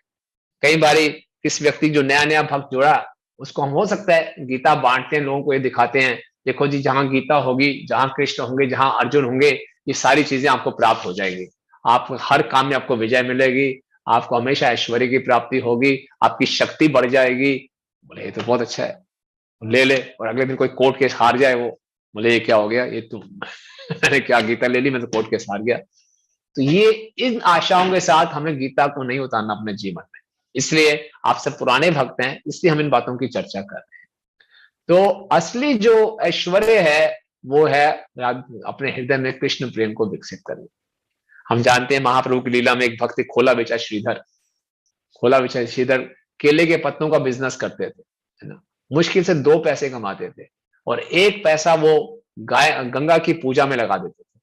कई बारी किस व्यक्ति जो नया नया भक्त जुड़ा, उसको हम हो सकता है गीता बांटते हैं, लोगों को ये दिखाते हैं, देखो जी जहां गीता होगी, जहां कृष्ण होंगे, जहां अर्जुन होंगे, ये सारी चीजें आपको प्राप्त हो जाएंगी, आप हर काम में आपको विजय मिलेगी, आपको हमेशा ऐश्वर्य की प्राप्ति होगी, आपकी शक्ति बढ़ जाएगी। बोले ये तो बहुत अच्छा है, ले ले। और अगले दिन कोई कोर्ट केस हार जाए, वो बोले ये क्या हो गया, ये तो मैंने क्या गीता ले ली, मैं तो कोर्ट केस हार गया। तो ये इन आशाओं के साथ हमें गीता को नहीं उतारना अपने जीवन में। इसलिए आप सब पुराने भक्त हैं, इसलिए हम इन बातों की चर्चा कर रहे हैं। तो असली जो ऐश्वर्य है वो है अपने हृदय में कृष्ण प्रेम को विकसित करना। हम जानते हैं महाप्रभु की लीला में एक भक्त खोला बेचा श्रीधर, खोला बेचा श्रीधर केले के पत्तों का बिजनेस करते थे, है ना, मुश्किल से 2 पैसे कमाते थे और 1 पैसा वो गंगा की पूजा में लगा देते थे।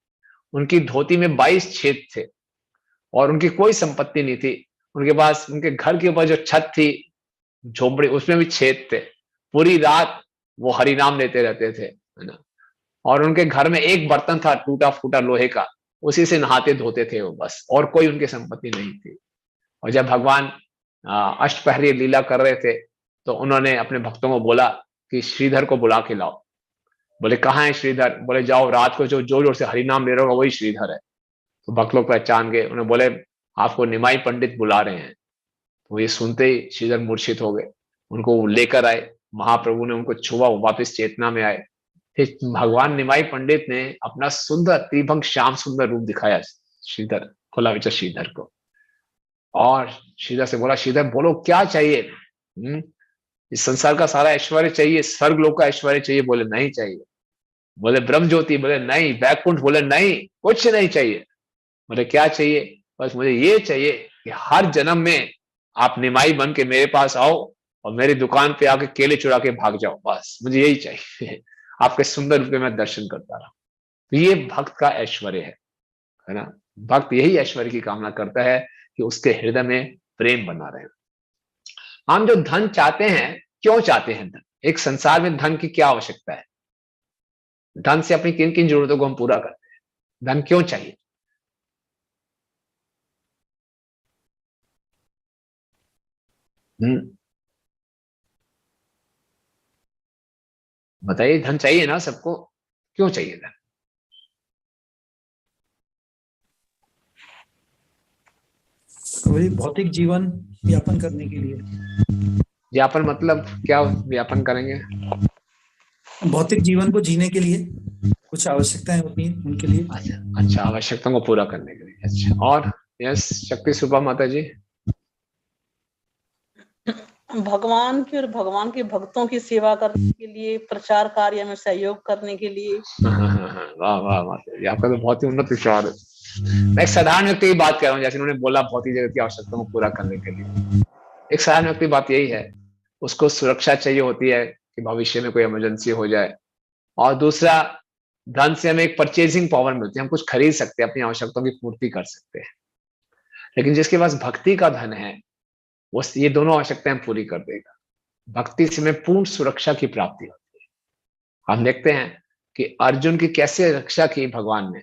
उनकी धोती में 22 छेद थे और उनकी कोई संपत्ति नहीं थी। उनके पास उनके घर के ऊपर जो छत थी झोपड़ी, उसमें भी छेद थे। पूरी रात वो हरि नाम लेते रहते थे, है ना। और उनके घर में एक बर्तन था टूटा फूटा लोहे का, उसी से नहाते धोते थे वो बस, और कोई उनकी संपत्ति नहीं थी। और जब भगवान अष्टपहरी लीला कर रहे थे तो उन्होंने अपने भक्तों को बोला कि श्रीधर को बुला के लाओ। बोले कहाँ है श्रीधर? बोले जाओ, रात को जो जोर जोर से हरि नाम ले रहा होगा वही श्रीधर है। तो भक्त लोग पहचान गए, उन्हें बोले आपको निमाई पंडित बुला रहे हैं। तो ये सुनते ही श्रीधर मूर्छित हो गए, उनको लेकर आए, महाप्रभु ने उनको छुआ, वापस चेतना में आए। फिर भगवान निमाई पंडित ने अपना सुंदर त्रिभंग श्याम सुंदर रूप दिखाया श्रीधर, खोला बेचा श्रीधर को, और श्रीधर से बोला श्रीधर बोलो क्या चाहिए? इस संसार का सारा ऐश्वर्य चाहिए, स्वर्ग लोक का ऐश्वर्य चाहिए? बोले नहीं चाहिए। बोले ब्रह्म ज्योति? बोले नहीं। वैकुंठ? बोले नहीं, कुछ नहीं चाहिए। बोले क्या चाहिए? बस मुझे ये चाहिए कि हर जन्म में आप निमाई बन के मेरे पास आओ और मेरी दुकान पे आके केले चुरा के भाग जाओ, बस मुझे यही चाहिए। आपके सुंदर रूप में मैं दर्शन करता रहा। तो ये भक्त का ऐश्वर्य है ना। भक्त यही ऐश्वर्य की कामना करता है कि उसके हृदय में प्रेम बना रहे। हम जो धन चाहते हैं, क्यों चाहते हैं धन? एक संसार में धन की क्या आवश्यकता है? धन से अपनी किन किन जरूरतों को हम पूरा करते हैं? धन क्यों चाहिए? बताइए, धन चाहिए ना सबको, क्यों चाहिए धन? वही भौतिक जीवन व्यापन करने के लिए। व्यापन मतलब क्या व्यापन करेंगे? भौतिक जीवन को जीने के लिए कुछ आवश्यकताएं होती हैं उनके लिए। अच्छा, आवश्यकताओं को पूरा करने के लिए। अच्छा, और यस शक्ति सुपा माता जी? भगवान की और भगवान के भक्तों की सेवा करने के लिए, प्रचार कार्य में सहयोग करने के लिए। वाह वाह वाह, आपका तो बहुत ही उन्नत विचार है। मैं एक साधारण व्यक्ति की बात कर रहा हूँ, जैसे उन्होंने बोला भौतिक जगत की आवश्यकताओं को पूरा करने के लिए। एक साधारण व्यक्ति बात यही है, उसको सुरक्षा चाहिए होती है कि भविष्य में कोई इमरजेंसी हो जाए, और दूसरा धन से हमें एक परचेजिंग पावर मिलती है, हम कुछ खरीद सकते हैं, अपनी आवश्यकताओं की पूर्ति कर सकते हैं। लेकिन जिसके पास भक्ति का धन है वो ये दोनों आवश्यकताएं पूरी कर देगा। भक्ति से हमें पूर्ण सुरक्षा की प्राप्ति होती है। हम देखते हैं कि अर्जुन की कैसे रक्षा की भगवान ने,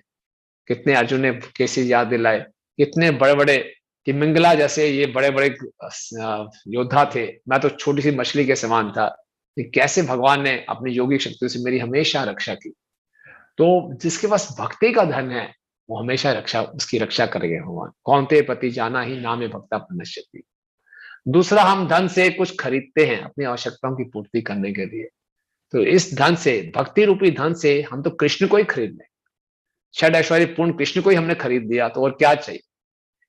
कितने अर्जुन ने कैसे याद दिलाए, कितने बड़े बड़े तिमिंगला जैसे ये बड़े बड़े योद्धा थे, मैं तो छोटी सी मछली के समान था, कि कैसे भगवान ने अपनी योगिक शक्ति से मेरी हमेशा रक्षा की। तो जिसके पास भक्ति का धन है वो हमेशा उसकी रक्षा करेंगे भगवान। कौनते पति जाना ही नामे भक्ता प्रणश्यति। दूसरा, हम धन से कुछ खरीदते हैं अपनी आवश्यकताओं की पूर्ति करने के लिए। तो इस धन से, भक्ति रूपी धन से हम तो कृष्ण को ही खरीद लें, षड ऐश्वर्य पूर्ण कृष्ण को ही हमने खरीद दिया, तो और क्या चाहिए?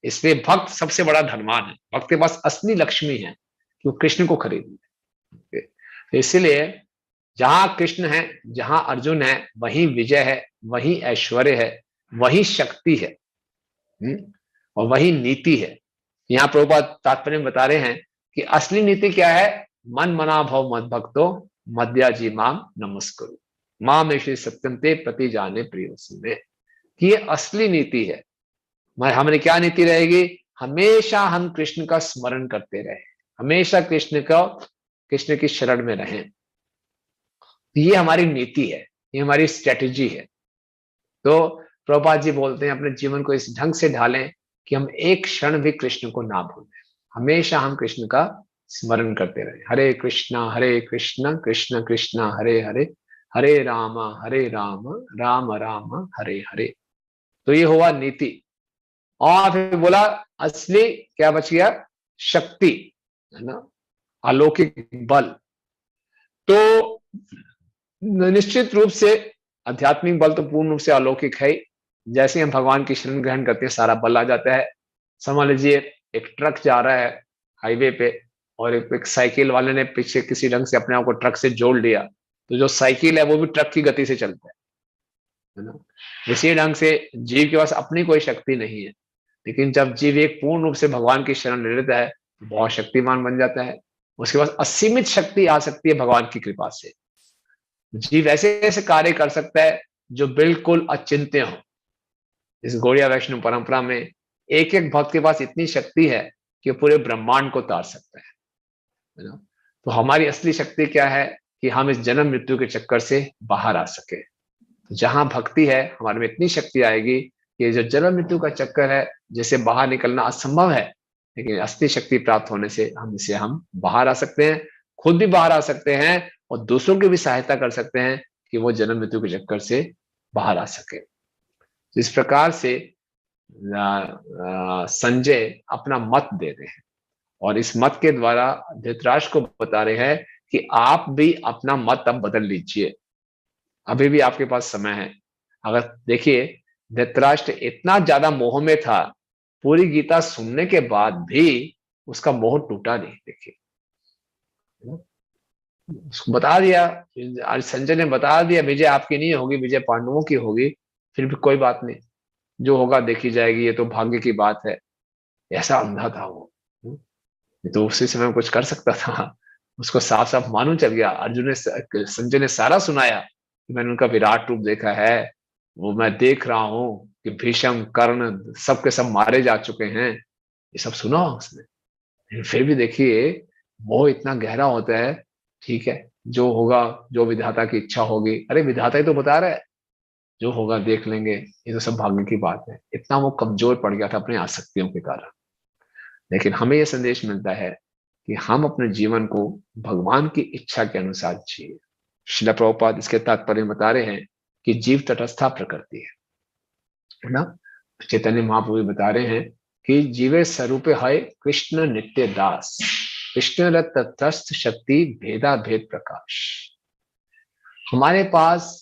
इसलिए भक्त सबसे बड़ा धनवान है। भक्त के पास असली लक्ष्मी है कि वो कृष्ण को खरीद ले। तो इसलिए जहां कृष्ण है, जहां अर्जुन है, वहीं विजय है, वहीं ऐश्वर्य है, वहीं शक्ति है, और वही नीति है। यहाँ प्रभुपाद तात्पर्य में बता रहे हैं कि असली नीति क्या है? मन मना भव मद भक्तो मद्या जी माम नमस्कुरु माम ऐसे सत्यम ते प्रति जाने प्रियोसी में। ये असली नीति है। हमारी क्या नीति रहेगी? हमेशा हम कृष्ण का स्मरण करते रहे, हमेशा कृष्ण की शरण में रहें। ये हमारी नीति है, ये हमारी स्ट्रेटेजी है। तो प्रभुपाद जी बोलते हैं अपने जीवन को इस ढंग से ढालें कि हम एक क्षण भी कृष्ण को ना भूलें, हमेशा हम कृष्ण का स्मरण करते रहे। हरे कृष्ण कृष्ण कृष्ण हरे हरे, हरे राम राम राम हरे हरे। तो ये हुआ नीति। और फिर बोला असली क्या बच गया, शक्ति, है ना, अलौकिक बल। तो निश्चित रूप से आध्यात्मिक बल तो पूर्ण रूप से अलौकिक है। जैसे हम भगवान की शरण ग्रहण करते हैं सारा बल आ जाता है। समझ लीजिए एक ट्रक जा रहा है हाईवे पे और एक साइकिल वाले ने पीछे किसी ढंग से अपने आप को ट्रक से जोड़ लिया, तो जो साइकिल है वो भी ट्रक की गति से चलता है ना। इसी ढंग से जीव के पास अपनी कोई शक्ति नहीं है, लेकिन जब जीव एक पूर्ण रूप से भगवान की शरण ले लेता है तो बहुत शक्तिमान बन जाता है। उसके पास असीमित शक्ति आ सकती है भगवान की कृपा से। जीव ऐसे ऐसे कार्य कर सकता है जो बिल्कुल अचिंत्य हो। इस गौड़िया वैष्णव परंपरा में एक एक भक्त के पास इतनी शक्ति है कि पूरे ब्रह्मांड को तार सकता है ना। तो हमारी असली शक्ति क्या है कि हम इस जन्म मृत्यु के चक्कर से बाहर आ सके। तो जहां भक्ति है हमारे में इतनी शक्ति आएगी कि जो जन्म मृत्यु का चक्कर है जिसे बाहर निकलना असंभव है, लेकिन असली शक्ति प्राप्त होने से हम बाहर आ सकते हैं, खुद भी बाहर आ सकते हैं और दूसरों की भी सहायता कर सकते हैं कि वो जन्म मृत्यु के चक्कर से बाहर आ सके। इस प्रकार से संजय अपना मत दे रहे हैं और इस मत के द्वारा धृतराष्ट्र को बता रहे हैं कि आप भी अपना मत अब बदल लीजिए, अभी भी आपके पास समय है। अगर देखिए धृतराष्ट्र इतना ज्यादा मोह में था, पूरी गीता सुनने के बाद भी उसका मोह टूटा नहीं। देखिए उसको बता दिया, संजय ने बता दिया विजय आपकी नहीं होगी, विजय पांडवों की होगी, फिर भी कोई बात नहीं, जो होगा देखी जाएगी, ये तो भाग्य की बात है। ऐसा अंधा था वो, तो उसी समय कुछ कर सकता था। उसको साफ साफ मालूम चल गया। अर्जुन ने, संजय ने सारा सुनाया कि मैंने उनका विराट रूप देखा है, वो मैं देख रहा हूं कि भीष्म कर्ण सबके सब मारे जा चुके हैं, ये सब सुना उसने। फिर भी देखिए वो इतना गहरा होता है। ठीक है, जो होगा, जो विधाता की इच्छा होगी, अरे विधाता ही तो बता रहा है, जो होगा देख लेंगे, ये तो सब भाग्य की बात है। इतना वो कमजोर पड़ गया था अपनी आसक्तियों के कारण। लेकिन हमें यह संदेश मिलता है कि हम अपने जीवन को भगवान की इच्छा के अनुसार जिए। श्रील प्रभुपाद इसके तात्पर्य बता रहे हैं कि जीव तटस्था प्रकृति है ना। चैतन्य महाप्रभु बता रहे हैं कि जीवे स्वरूप है कृष्ण नित्य दास, कृष्ण तटस्थ शक्ति भेदा भेद प्रकाश। हमारे पास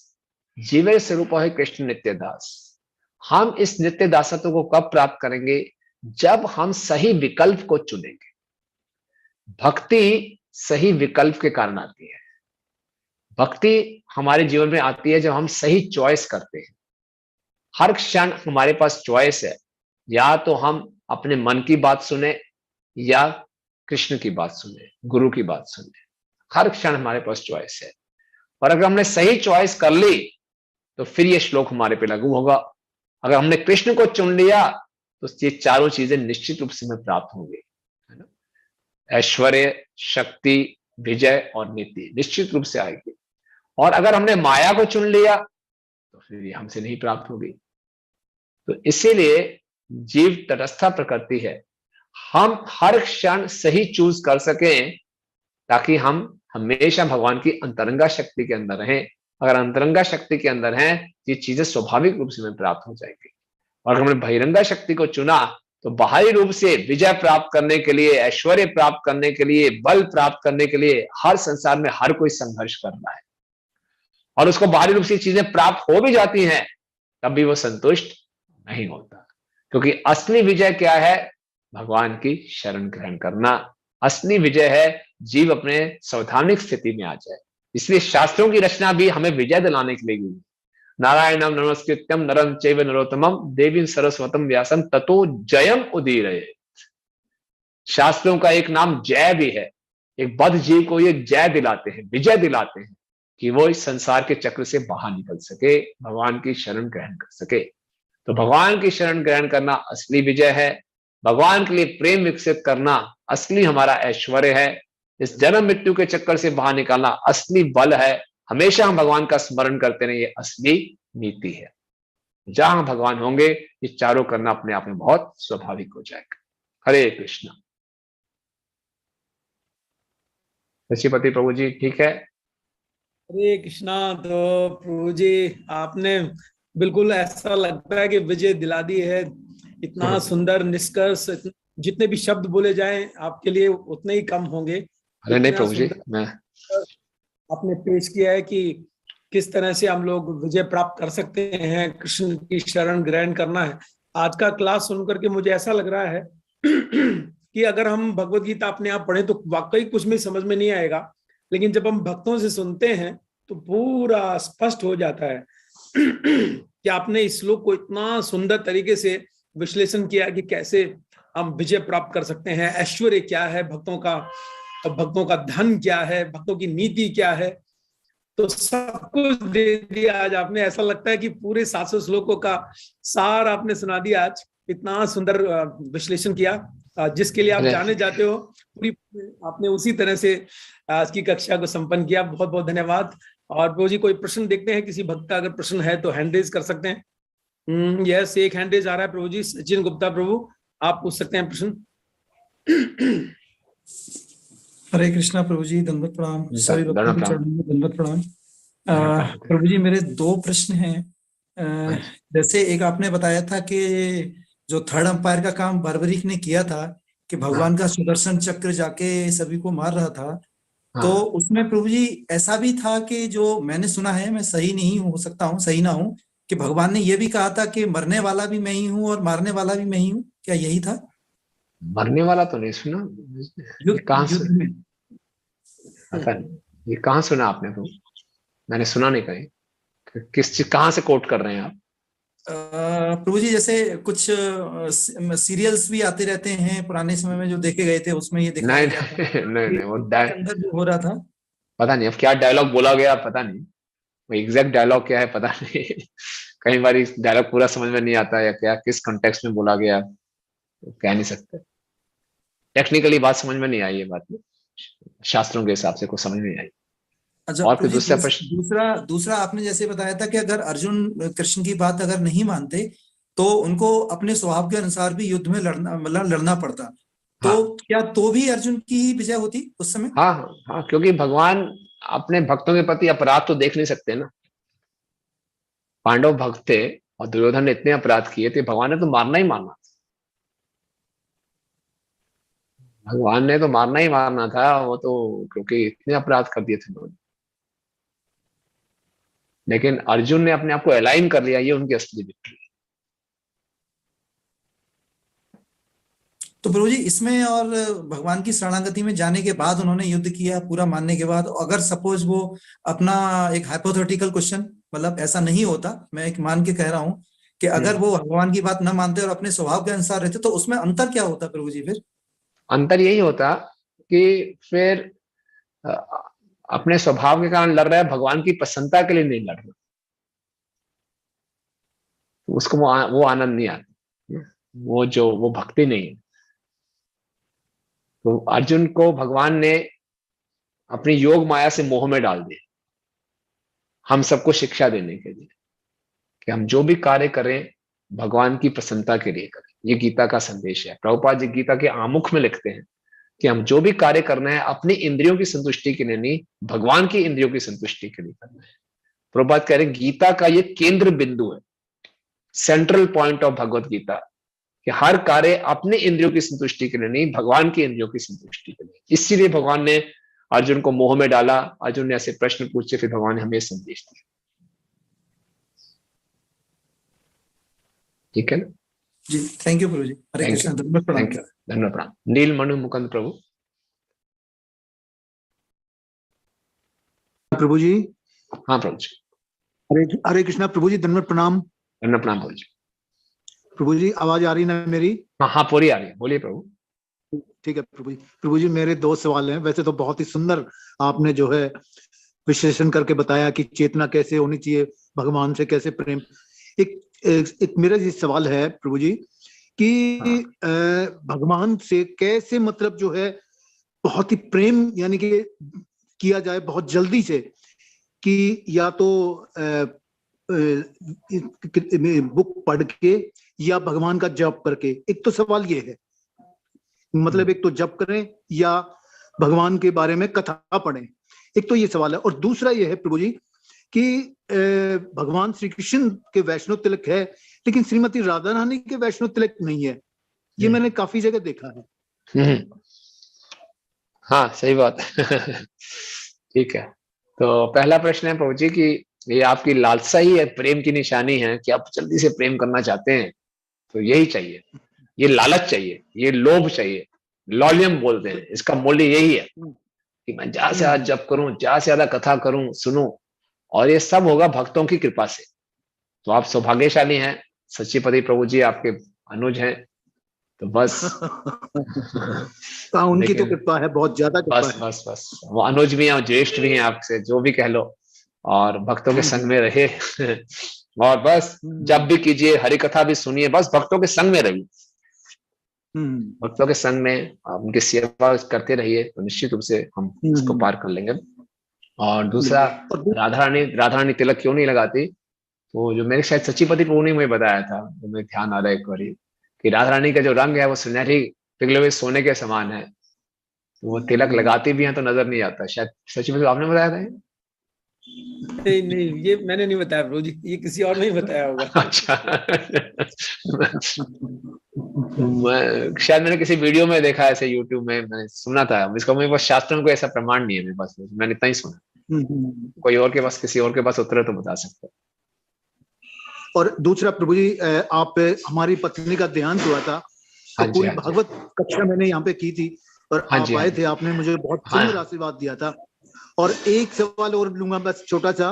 जीवे स्वरूप है कृष्ण नित्य दास। हम इस नित्य दासत्व को कब प्राप्त करेंगे? जब हम सही विकल्प को चुनेंगे। भक्ति सही विकल्प के कारण आती है। भक्ति हमारे जीवन में आती है जब हम सही चॉइस करते हैं। हर क्षण हमारे पास चॉइस है, या तो हम अपने मन की बात सुने या कृष्ण की बात सुने, गुरु की बात सुने। हर क्षण हमारे पास चॉइस है, और अगर हमने सही चॉइस कर ली तो फिर ये श्लोक हमारे पे लागू होगा। अगर हमने कृष्ण को चुन लिया तो ये चारों चीजें निश्चित रूप से हमें प्राप्त होंगी, है ना। ऐश्वर्य, शक्ति, विजय और नीति निश्चित रूप से आएगी। और अगर हमने माया को चुन लिया तो फिर ये हमसे नहीं प्राप्त होगी। तो इसीलिए जीव तटस्था प्रकृति है। हम हर क्षण सही चूज कर सकें ताकि हम हमेशा भगवान की अंतरंगा शक्ति के अंदर रहें। अगर अंतरंगा शक्ति के अंदर हैं, ये चीजें स्वाभाविक रूप से हमें प्राप्त हो जाएंगी। और अगर हमने बहिरंगा शक्ति को चुना तो बाहरी रूप से विजय प्राप्त करने के लिए, ऐश्वर्य प्राप्त करने के लिए, बल प्राप्त करने के लिए हर संसार में हर कोई संघर्ष कर रहा है, और उसको बाहरी रूप से चीजें प्राप्त हो भी जाती हैं, तब भी वो संतुष्ट नहीं होता। क्योंकि असली विजय क्या है? भगवान की शरण ग्रहण करना। असली विजय है जीव अपने सावधानिक स्थिति में आ जाए। इसलिए शास्त्रों की रचना भी हमें विजय दिलाने के लिए हुई। नारायणम नमस्कृत्यम नरं चैव नरोत्तमं देवीं सरस्वतीं व्यासं ततो जयम उदीरयेत्। शास्त्रों का एक नाम जय भी है। एक बद्ध जीव को ये जय दिलाते हैं, विजय दिलाते हैं कि वो इस संसार के चक्र से बाहर निकल सके, भगवान की शरण ग्रहण कर सके। तो भगवान की शरण ग्रहण करना असली विजय है। भगवान के लिए प्रेम विकसित करना असली हमारा ऐश्वर्य है। इस जन्म मृत्यु के चक्कर से बाहर निकालना असली बल है। हमेशा हम भगवान का स्मरण करते रहे, ये असली नीति है। जहां भगवान होंगे ये चारों करना अपने आप में बहुत स्वाभाविक हो जाएगा। हरे कृष्ण। शशिपति प्रभु जी ठीक है? हरे कृष्णा। तो प्रभु जी आपने बिल्कुल ऐसा लगता है कि विजय दिला दी है। इतना सुंदर निष्कर्ष, जितने भी शब्द बोले जाएं आपके लिए उतने ही कम होंगे। अरे नहीं इतना प्रभु जी, सुंदर मैं आपने पेश किया है कि किस तरह से हम लोग विजय प्राप्त कर सकते हैं, कृष्ण की शरण ग्रहण करना है। आज का क्लास सुनकर के मुझे ऐसा लग रहा है कि अगर हम भगवत गीता अपने आप पढ़ें तो वाकई कुछ में समझ में नहीं आएगा, लेकिन जब हम भक्तों से सुनते हैं तो पूरा स्पष्ट हो जाता है कि आपने इस श्लोक को इतना सुंदर तरीके से विश्लेषण किया कि कैसे हम विजय प्राप्त कर सकते हैं, ऐश्वर्य क्या है भक्तों का धन क्या है, भक्तों की नीति क्या है, तो सब कुछ दे दिया आज आपने। ऐसा लगता है कि पूरे 700 श्लोकों का सार आपने सुना दिया आज। इतना सुंदर विश्लेषण किया जिसके लिए आप जाने जाते हो, पूरी आपने उसी तरह से आज की कक्षा को संपन्न किया। बहुत बहुत धन्यवाद। और प्रभु जी कोई प्रश्न देखते हैं, किसी भक्त का अगर प्रश्न है तो हैंड रेज कर सकते हैं। यस, एक हैंड रेज आ रहा है प्रभु जी। सचिन गुप्ता प्रभु, आप पूछ सकते हैं प्रश्न। हरे कृष्णा प्रभु जी, दंडवत प्रणाम। सभी भक्तों के चरणों में दंडवत प्रणाम। प्रभु जी मेरे 2 प्रश्न हैं। जैसे एक आपने बताया था कि जो थर्ड अंपायर का काम बर्बरीक ने किया था कि भगवान का सुदर्शन चक्र जाके सभी को मार रहा था, तो उसमें प्रभु जी ऐसा भी था कि जो मैंने सुना है, मैं सही नहीं हो सकता हूँ, सही ना हूँ, कि भगवान ने ये भी कहा था कि मरने वाला भी मैं ही हूँ और मारने वाला भी मैं ही हूँ। क्या यही था? मरने वाला तो नहीं सुना। कहाँ सुना? पता नहीं, ये कहाँ सुना आपने? तो मैंने सुना नहीं कहीं। किस चीज, कहाँ से कोट कर रहे हैं आप? प्रभु जी जैसे कुछ सीरियल्स भी आते रहते हैं पुराने समय में जो देखे गए थे, उसमें ये दिखाया नहीं, वो अंदर जो हो रहा था, पता नहीं अब क्या डायलॉग बोला गया, पता नहीं वो एग्जैक्ट डायलॉग क्या है, पता नहीं। कई बार इस डायलॉग पूरा समझ में नहीं आता या क्या, किस कॉन्टेक्स्ट में बोला गया तो कह नहीं सकते। टेक्निकली बात समझ में नहीं आई, ये बात शास्त्रों के हिसाब से कुछ समझ नहीं आई। अच्छा, और कुछ दूसरा प्रश्न? दूसरा आपने जैसे बताया था कि अगर अर्जुन कृष्ण की बात अगर नहीं मानते तो उनको अपने स्वभाव के अनुसार भी युद्ध में लड़ना पड़ता, तो क्या तो भी अर्जुन की ही विजय होती उस समय? हाँ, क्योंकि भगवान अपने भक्तों के प्रति अपराध तो देख नहीं सकते ना। पांडव भक्त थे और दुर्योधन ने इतने अपराध किए थे, भगवान ने तो मारना ही मारना था। भगवान ने तो मारना ही मारना था, वो तो क्योंकि इतने अपराध कर दिए थे उन्होंने। लेकिन अर्जुन ने अपने आप को अलाइन कर लिया, ये उनकी असली विक्ट्री। तो प्रभु जी इसमें और भगवान की शरणागति में जाने के बाद उन्होंने युद्ध किया पूरा मानने के बाद, अगर सपोज वो अपना एक हाइपोथेटिकल क्वेश्चन, मतलब ऐसा नहीं होता, मैं एक मान के कह रहा हूं कि अगर वो भगवान की बात न मानते और अपने स्वभाव के अनुसार रहते, तो उसमें अंतर क्या होता प्रभु जी? फिर अंतर यही होता कि फिर अपने स्वभाव के कारण लड़ रहा है, भगवान की प्रसन्नता के लिए नहीं लड़ रहा, उसको वो आनंद नहीं आता, वो भक्ति नहीं है। तो अर्जुन को भगवान ने अपनी योग माया से मोह में डाल दिया, हम सबको शिक्षा देने के लिए कि हम जो भी कार्य करें भगवान की प्रसन्नता के लिए करें। ये गीता का संदेश है। प्रभुपाद जी गीता के आमुख में लिखते हैं कि हम जो भी कार्य करना है अपनी इंद्रियों की संतुष्टि के लिए नहीं, भगवान की इंद्रियों की संतुष्टि के लिए करना है। प्रभुपाद कह रहे हैं गीता का ये केंद्र बिंदु है, central point of Bhagavad Gita, कि हर कार्य अपने इंद्रियों की संतुष्टि के लिए नहीं, भगवान की इंद्रियों की संतुष्टि के लिए। इसीलिए भगवान ने अर्जुन को मोह में डाला, अर्जुन ने ऐसे प्रश्न पूछे, फिर भगवान ने हमें संदेश दिया। ठीक है ना जी? थैंक यू प्रभु जी। हरे कृष्ण। धन्यवाद प्रणाम। नील मनु मुकुंद प्रभु। प्रभु जी। हाँ प्रभु जी। हरे कृष्णा प्रभु जी, धन्यवाद प्रणाम। धन्यवाद प्रणाम प्रभु जी। प्रभु जी आवाज आ रही ना मेरी? हाँ पूरी आ रही है, बोलिए प्रभु। ठीक है प्रभु जी। प्रभु जी मेरे 2 सवाल हैं। वैसे तो बहुत ही सुंदर आपने जो है विश्लेषण करके बताया कि चेतना कैसे होनी चाहिए, भगवान से कैसे प्रेम। एक मेरा ये सवाल है प्रभु जी कि भगवान से कैसे मतलब जो है बहुत ही प्रेम यानी कि किया जाए बहुत जल्दी से, कि या तो बुक पढ़ के या भगवान का जप करके? एक तो सवाल ये है, मतलब एक तो जप करें या भगवान के बारे में कथा पढ़ें, एक तो ये सवाल है। और दूसरा ये है प्रभु जी कि भगवान श्री कृष्ण के वैष्णव तिलक है, लेकिन श्रीमती राधा रानी के वैष्णव तिलक नहीं है। ये मैंने काफी जगह देखा है। हाँ, सही बात है। ठीक है, तो पहला प्रश्न है प्रभु जी कि ये आपकी लालसा ही है, प्रेम की निशानी है कि आप जल्दी से प्रेम करना चाहते हैं, तो यही चाहिए, ये लालच चाहिए, ये लोभ चाहिए, लॉलियम बोलते हैं, इसका मूल्य यही है कि मैं ज्यादा से ज्यादा जप करूं, ज्यादा से ज्यादा कथा करूं, सुनूं, और ये सब होगा भक्तों की कृपा से। तो आप सौभाग्यशाली हैं, सच्चीपति प्रभु जी आपके अनुज हैं, तो बस उनकी तो कृपा है, बहुत ज्यादा कृपा बस है। बस बस वो अनुज भी हैं और ज्येष्ठ भी हैं आपसे, जो भी कह लो, और भक्तों के संग में रहे। और बस जब भी कीजिए, हरि कथा भी सुनिए, बस भक्तों के संग में रहिए, भक्तों के संग में आप उनकी सेवा करते रहिए, तो निश्चित रूप से हम इसको पार कर लेंगे। और दूसरा, राधा रानी तिलक क्यों नहीं लगाती, तो जो मेरे शायद सच्चीपति प्रभु ने मुझे बताया था, तो मेरे ध्यान आ रहा है एक बार कि राधा रानी का जो रंग है वो सुनहरी पिघले हुए सोने के समान है, वो तिलक लगाती भी हैं तो नजर नहीं आता। शायद सच्चीपति आपने बताया था? नहीं, ये मैंने नहीं बताया प्रभु जी, ये किसी और ने ही बताया होगा। अच्छा। शायद मैंने किसी वीडियो में देखा, ऐसे यूट्यूब में मैंने सुना था, इसका मेरे पास शास्त्रों में कोई ऐसा प्रमाण नहीं है मेरे पास, मैंने इतना ही सुना। कोई और के पास, किसी और के पास उत्तर तो बता सकते हैं। और दूसरा प्रभु जी, आप हमारी पत्नी का देहांत हुआ था, तो पूरी भागवत कक्षा मैंने यहाँ पे की थी और आप आए थे, आपने मुझे बहुत सुंदर आशीर्वाद दिया था। और एक सवाल और लूंगा बस, छोटा सा।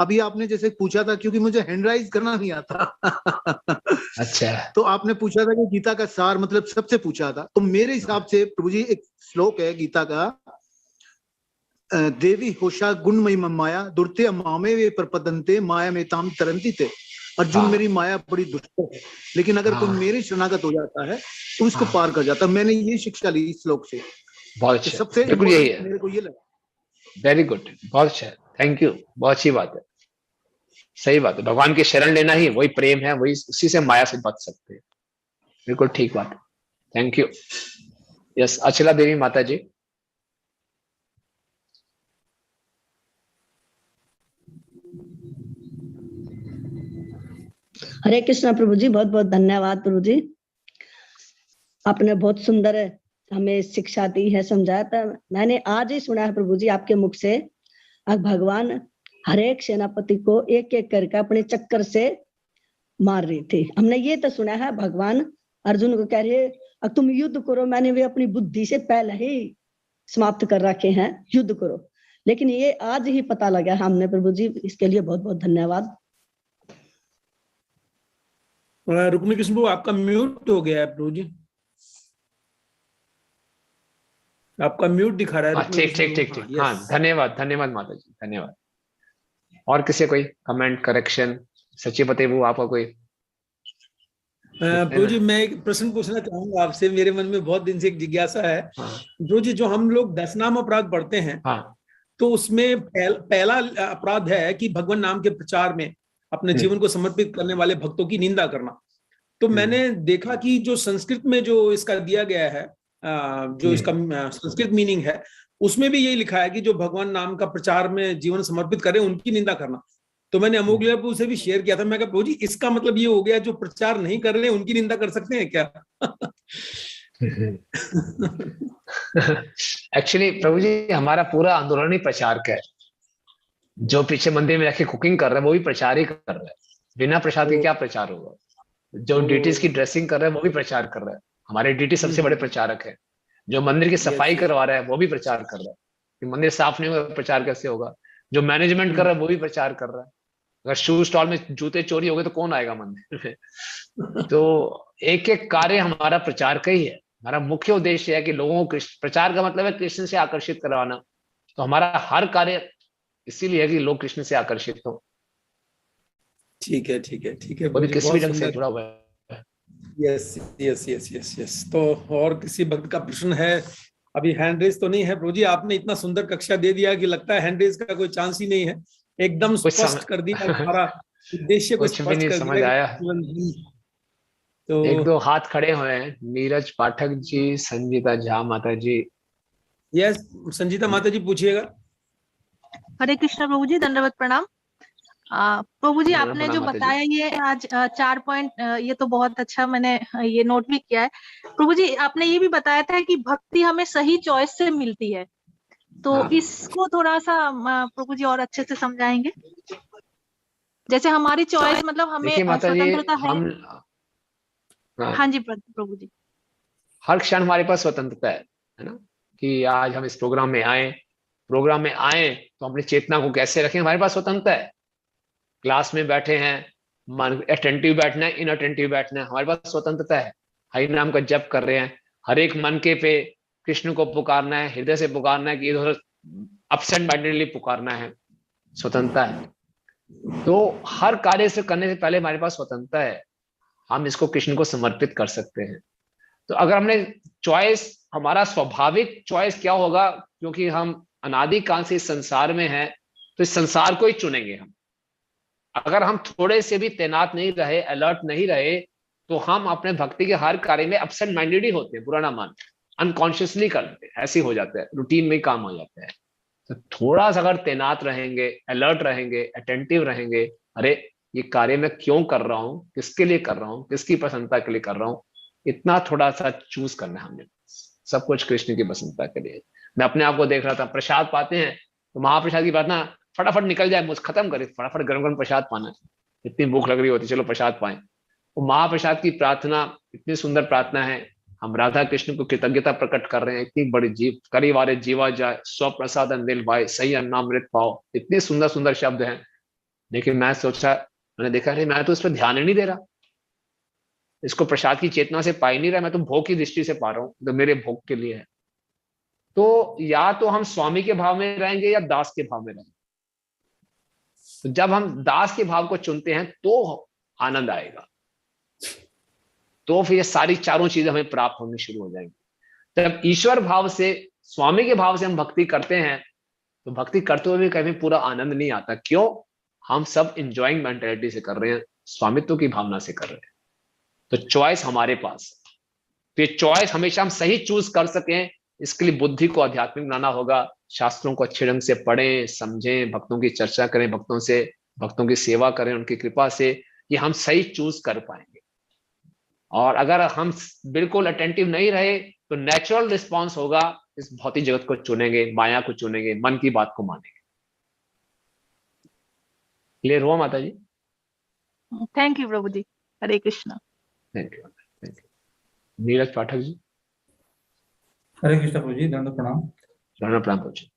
अभी आपने जैसे पूछा था, क्योंकि मुझे हैंड राइज करना नहीं आता। अच्छा। तो आपने पूछा था कि गीता का सार मतलब सबसे पूछा था, तो मेरे हिसाब से प्रभु जी एक श्लोक है गीता का, देवी होशा गुणमयी माया दुर्ते मामे वे प्रपदंते माया में ताम तरंती थे। अर्जुन, मेरी माया बड़ी दुष्ट है, लेकिन अगर कोई मेरे शरणागत हो जाता है तो इसको पार कर जाता है। मैंने ये शिक्षा ली इस श्लोक से। बहुत अच्छा, सबसे बिल्कुल यही है, मेरे को ये लगा। वेरी गुड, बहुत अच्छा, थैंक यू, बहुत अच्छी बात है, सही बात है। भगवान की शरण लेना ही वही प्रेम है, वही, उसी से माया से बच सकते हैं। बिल्कुल ठीक बात है, थैंक यू। यस, अचला देवी माता जी। हरे कृष्णा प्रभु जी, बहुत बहुत धन्यवाद प्रभु जी, आपने बहुत सुंदर हमें शिक्षा दी है, समझाया था। मैंने आज ही सुना है प्रभु जी आपके मुख से, भगवान हर एक सेनापति को एक एक करके अपने चक्कर से मार रही थी। हमने ये तो सुना है भगवान अर्जुन को कह रहे अब तुम युद्ध करो, मैंने वे अपनी बुद्धि से पहले ही समाप्त कर रखे हैं, युद्ध करो, लेकिन ये आज ही पता लगा हमने प्रभु जी, इसके लिए बहुत बहुत धन्यवाद। रुक्मी कृष्ण प्रभु, आपका म्यूट हो गया है प्रभु जी, आपका म्यूट दिखा रहा है। ठीक ठीक ठीक ठीक, हाँ, धन्यवाद धन्यवाद माता जी, धन्यवाद। और किसी कोई कमेंट, करेक्शन? सच्चीपति प्रभु आपका कोई? प्रभु जी, मैं एक प्रश्न पूछना चाहूंगा आपसे, मेरे मन में बहुत दिन से एक जिज्ञासा है। प्रभु जी, जो हम लोग 10 नाम अपराध पढ़ते हैं, तो उसमें पहला अपराध है कि भगवान नाम के प्रचार में अपने जीवन को समर्पित करने वाले भक्तों की निंदा करना। तो मैंने देखा कि जो संस्कृत में जो इसका दिया गया है, जो इसका संस्कृत मीनिंग है, उसमें भी यही लिखा है कि जो भगवान नाम का प्रचार में जीवन समर्पित करें उनकी निंदा करना। तो मैंने अमोघ लीला प्रभु से भी शेयर किया था, मैं कहा प्रभु जी इसका मतलब ये हो गया जो प्रचार नहीं कर रहे उनकी निंदा कर सकते हैं क्या? एक्चुअली प्रभु जी, हमारा पूरा आंदोलन ही प्रचार का है। जो पीछे मंदिर में रखे कुकिंग कर रहे हैं वो भी प्रचार ही कर रहे हैं, बिना प्रसाद के क्या प्रचार होगा। जो डीटीज की ड्रेसिंग कर रहे हैं वो भी प्रचार कर रहे हैं, हमारे डीटी सबसे बड़े प्रचारक है। जो मंदिर की सफाई करवा रहा है वो भी प्रचार कर रहा है, कि मंदिर साफ नहीं होगा प्रचार कैसे होगा। जो मैनेजमेंट कर रहा है वो भी प्रचार कर रहा है। अगर शू स्टॉल में जूते चोरी हो गए तो कौन आएगा मंदिर में? तो एक एक कार्य हमारा प्रचार का ही है। हमारा मुख्य उद्देश्य है कि लोगों को, प्रचार का मतलब है कृष्ण से आकर्षित करवाना। तो हमारा हर कार्य इसीलिए है कि लोग कृष्ण से आकर्षित हो। ठीक है ठीक है ठीक है, किसी भी ढंग से जुड़ा हुआ है। Yes yes yes yes yes. तो और किसी भक्त का प्रश्न है? अभी हैंड रेज तो नहीं है प्रभु जी, आपने इतना सुंदर कक्षा दे दिया कि लगता है हैंड रेज का कोई चांस ही नहीं है, एकदम स्पष्ट कर दिया हमारा उद्देश्य को कुछ भी स्पष्ट नहीं कर समझ दिया आया। केवल तो एक दो हाथ खड़े हुए हैं, नीरज पाठक जी, संजीता झा माता जी। यस, संजीता माता जी पूछिएगा। हरे कृष्ण प्रभु जी, दंडवत प्रणाम। प्रभु जी, आपने प्रणाम जो माता जी। बताया ये आज 4 पॉइंट, ये तो बहुत अच्छा, मैंने ये नोट भी किया है। प्रभु जी, आपने ये भी बताया था कि भक्ति हमें सही चॉइस से मिलती है, तो हाँ। इसको थोड़ा सा प्रभु जी और अच्छे से समझाएंगे। जैसे हमारी चॉइस मतलब हमें देखिए माता जी, स्वतंत्रता है। हाँ, हाँ जी प्रभु जी। हर क्षण हमारे पास स्वतंत्रता है ना, कि आज हम इस प्रोग्राम में आए तो अपनी चेतना को कैसे रखें, हमारे पास स्वतंत्रता है। क्लास में बैठे हैं, मन अटेंटिव बैठना है, इनअटेंटिव बैठना है, हमारे पास स्वतंत्रता है। हरि नाम का जप कर रहे हैं, हर एक मन के पे कृष्ण को पुकारना है, हृदय से पुकारना है, कि इधर अपसेंट माइंडेडली पुकारना है, स्वतंत्रता है। तो हर कार्य से करने से पहले हमारे पास स्वतंत्रता है, हम इसको कृष्ण को समर्पित कर सकते हैं। तो अगर हमने चॉइस, हमारा स्वाभाविक चॉइस क्या होगा, क्योंकि हम अनादि काल से इस संसार में हैं, तो इस संसार को ही चुनेंगे हम। अगर हम थोड़े से भी तैनात नहीं रहे, अलर्ट नहीं रहे, तो हम अपने भक्ति के हर कार्य में अपसेंट माइंडेड ही होते हैं, बुरा ना मान, अनकॉन्शियसली करते हैं, ऐसे हो जाता है, रूटीन में ही काम हो जाता है। तो थोड़ा सा अगर तैनात रहेंगे, अलर्ट रहेंगे, अटेंटिव रहेंगे, अरे ये कार्य मैं क्यों कर रहा हूँ, किसके लिए कर रहा हूँ, किसकी प्रसन्नता के लिए कर रहा हूँ, इतना थोड़ा सा चूज करना है हमने। सब कुछ कृष्ण की प्रसन्नता के लिए। मैं अपने आप को देख रहा था, प्रसाद पाते हैं तो महाप्रसाद की बात ना फटाफट निकल जाए, मुझ खत्म करे, फटाफट गरम गरम प्रसाद पाना है, इतनी भूख लग रही होती, चलो प्रसाद पाएं। वो महाप्रसाद की प्रार्थना इतनी सुंदर प्रार्थना है, हम राधा कृष्ण को कृतज्ञता प्रकट कर रहे हैं, इतनी बड़ी जीव करी वारे जीवा जाए, स्व प्रसाद दिल भाई, सही अन्नामृत पाओ, इतने सुंदर सुंदर शब्द हैं। लेकिन मैं सोचा, मैंने देखा, अरे मैं तो इस पर ध्यान ही नहीं दे रहा, इसको प्रसाद की चेतना से पा ही नहीं रहा, मैं तो भोग की दृष्टि से पा रहा हूँ, तो मेरे भोग के लिए है। तो या तो हम स्वामी के भाव में रहेंगे या दास के भाव में रहेंगे। तो जब हम दास के भाव को चुनते हैं तो आनंद आएगा, तो फिर ये सारी चारों चीजें हमें प्राप्त होनी शुरू हो जाएंगी। जब ईश्वर भाव से, स्वामी के भाव से हम भक्ति करते हैं, तो भक्ति करते हुए भी कभी पूरा आनंद नहीं आता। क्यों? हम सब इंजॉइंग मेंटेलिटी से कर रहे हैं, स्वामित्व की भावना से कर रहे हैं। तो चॉइस हमारे पास, तो ये चॉइस हमेशा हम सही चूज कर सकें, इसके लिए बुद्धि को आध्यात्मिक बनाना होगा। शास्त्रों को अच्छे ढंग से पढ़ें, समझें, भक्तों की चर्चा करें, भक्तों की सेवा करें, उनकी कृपा से ये हम सही चूज कर पाएंगे। और अगर हम बिल्कुल अटेंटिव नहीं रहे, तो नेचुरल रिस्पॉन्स होगा, इस भौतिक जगत को चुनेंगे, माया को चुनेंगे, मन की बात को मानेंगे। क्लियर हुआ माता जी? थैंक यू प्रभु जी। हरे कृष्णा। Thank you. नीरज पाठक जी। हरे कृष्ण प्रभु जी, दंड प्रणाम। दंड प्रणाम प्रभु जी।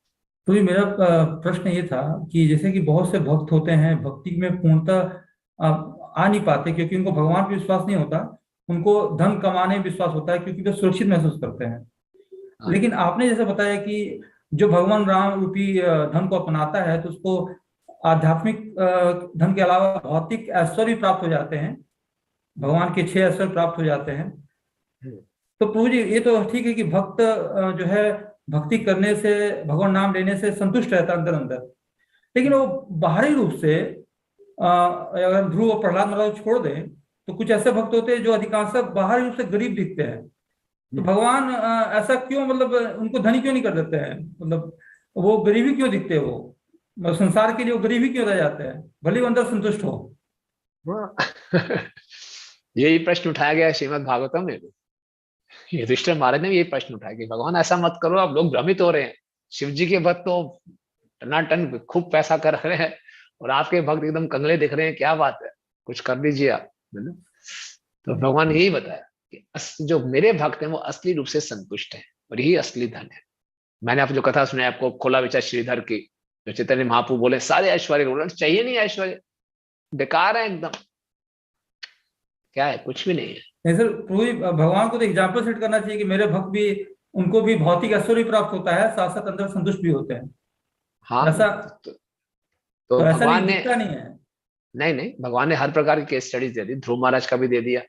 तो ये मेरा प्रश्न ये था कि जैसे कि बहुत से भक्त होते हैं, भक्ति में पूर्णतः आ नहीं पाते, क्योंकि उनको भगवान पे विश्वास नहीं होता, उनको धन कमाने में विश्वास होता है, क्योंकि वे सुरक्षित महसूस करते हैं। लेकिन आपने जैसे बताया कि जो भगवान राम रूपी धन को अपनाता है, तो उसको आध्यात्मिक धन के अलावा भौतिक ऐश्वर्य प्राप्त हो जाते हैं, भगवान के 6 ऐश्वर्य प्राप्त हो जाते हैं। तो प्रभु जी, ये तो ठीक है कि भक्त जो है भक्ति करने से, भगवान नाम लेने से संतुष्ट रहता अंदर अंदर, लेकिन वो बाहरी रूप से अगर ध्रुव और प्रहलाद महाराज छोड़ दें, तो कुछ ऐसे भक्त होते हैं जो अधिकांश बाहरी रूप से गरीब दिखते हैं। तो भगवान ऐसा क्यों, मतलब उनको धनी क्यों नहीं कर देते हैं? मतलब वो गरीबी क्यों दिखते हैं? वो संसार के लिए वो गरीबी क्यों रह जाते हैं, भले वो अंदर संतुष्ट हो? यही प्रश्न उठाया गया श्रीमद् भागवतम में। युधिष्ठिर महाराज ने भी यही प्रश्न उठाया कि भगवान ऐसा मत करो, आप लोग भ्रमित हो रहे हैं, शिव जी के भक्त तो टनाटन खूब पैसा कर रहे हैं और आपके भक्त एकदम कंगले दिख रहे हैं, क्या बात है, कुछ कर दीजिए आप। तो भगवान यही बताया कि जो मेरे भक्त हैं वो असली रूप से संतुष्ट हैं, और यही असली धन है। मैंने आप जो कथा सुना आपको, खोला विचार श्रीधर की, जो चैतन्य महाप्रभु बोले सारे ऐश्वर्य चाहिए नहीं, ऐश्वर्य बेकार है एकदम, क्या है, कुछ भी नहीं है। नहीं सर, पूरी भगवान को तो एग्जाम्पल सेट करना चाहिए कि मेरे भक्त भी, उनको भी भौतिक ऐश्वर्य प्राप्त होता है, साथ साथ अंदर संतुष्ट भी होते हैं। हाँ, ऐसा तो ऐसा भगवान नहीं ने, दिखता नहीं है। नहीं, भगवान ने हर प्रकार की केस स्टडीज दे दी। ध्रुव महाराज का भी दे दिया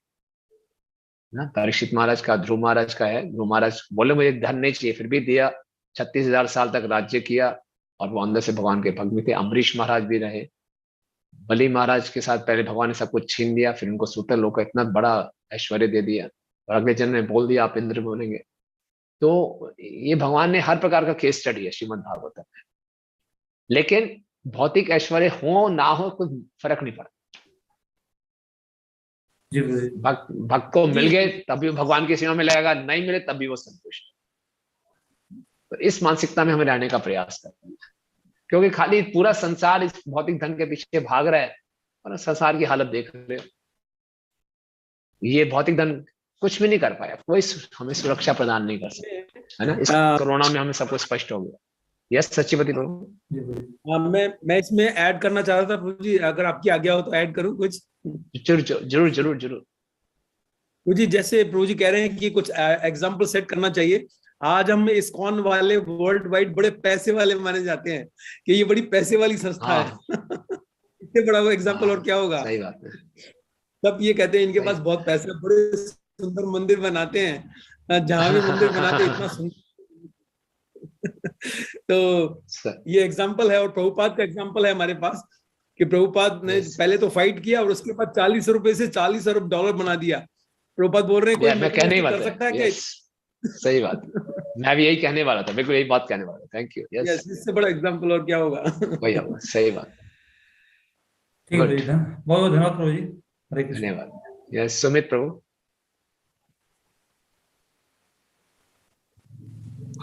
ना, परीक्षित महाराज का, ध्रुव महाराज का है। ध्रुव महाराज बोले मुझे धन नहीं चाहिए, फिर भी दिया, 36,000 साल तक राज्य किया, और वो अंदर से भगवान के भक्त भी थे। अम्बरीश महाराज भी रहे, बलि महाराज के साथ पहले भगवान ने सब कुछ छीन लिया, फिर उनको सूतर लोक का इतना बड़ा ऐश्वर्य दे दिया, और अगले जन्म में बोल दिया आप इंद्र बनेंगे। तो ये भगवान ने हर प्रकार का केस स्टडी है श्रीमद् भागवत में। लेकिन भौतिक ऐश्वर्य हो ना हो कोई फर्क नहीं पड़ता। भक्त को मिल गए तब भी भगवान की सेवा में लगेगा, नहीं मिले तब भी वो संतुष्ट। तो इस मानसिकता में हमें रहने का प्रयास करना है, क्योंकि खाली पूरा संसार इस भौतिक धन के पीछे भाग रहा है और संसार की हालत देख रहे हो। ये भौतिक धन कुछ भी नहीं कर पाया, कोई हमें सुरक्षा प्रदान नहीं कर सकता, है ना। इस कोरोना में हमें सब कुछ स्पष्ट हो गया। यस सचिवती प्रभु। मैं इसमें ऐड करना चाह रहा था प्रभु जी, अगर आपकी आज्ञा हो तो ऐड करूं कुछ? जरूर जरूर जरूर प्रभु जी। जैसे प्रभु जी कह रहे हैं कि कुछ एग्जाम्पल सेट करना चाहिए। आज हम इस्कॉन वाले वर्ल्ड वाइड बड़े पैसे वाले माने जाते हैं कि ये बड़ी पैसे वाली संस्था है। इससे बड़ा वो एग्जाम्पल और क्या होगा? सही बात है। सब ये कहते हैं इनके पास बहुत पैसा, बड़े सुंदर मंदिर बनाते हैं, जहां भी मंदिर बनाते हैं इतना सुंदर। तो ये एग्जाम्पल है। और प्रभुपाद का एग्जाम्पल है हमारे पास कि प्रभुपाद ने पहले तो फाइट किया और उसके बाद 40 रुपए से 40 अरब डॉलर बना दिया। प्रभुपाद बोल रहे हैं कोई मैं कहने ही कर सकता है क्या? सही बात, मैं भी यही कहने वाला था, बिल्कुल यही बात कहने वाला था। Thank you. यस, इससे बड़ा एग्जाम्पल और क्या होगा? वही सही बात। ठीक है, बहुत बहुत धन्यवाद प्रभु जी। हरे कृष्ण। धन्यवाद। यस सुमित प्रभु।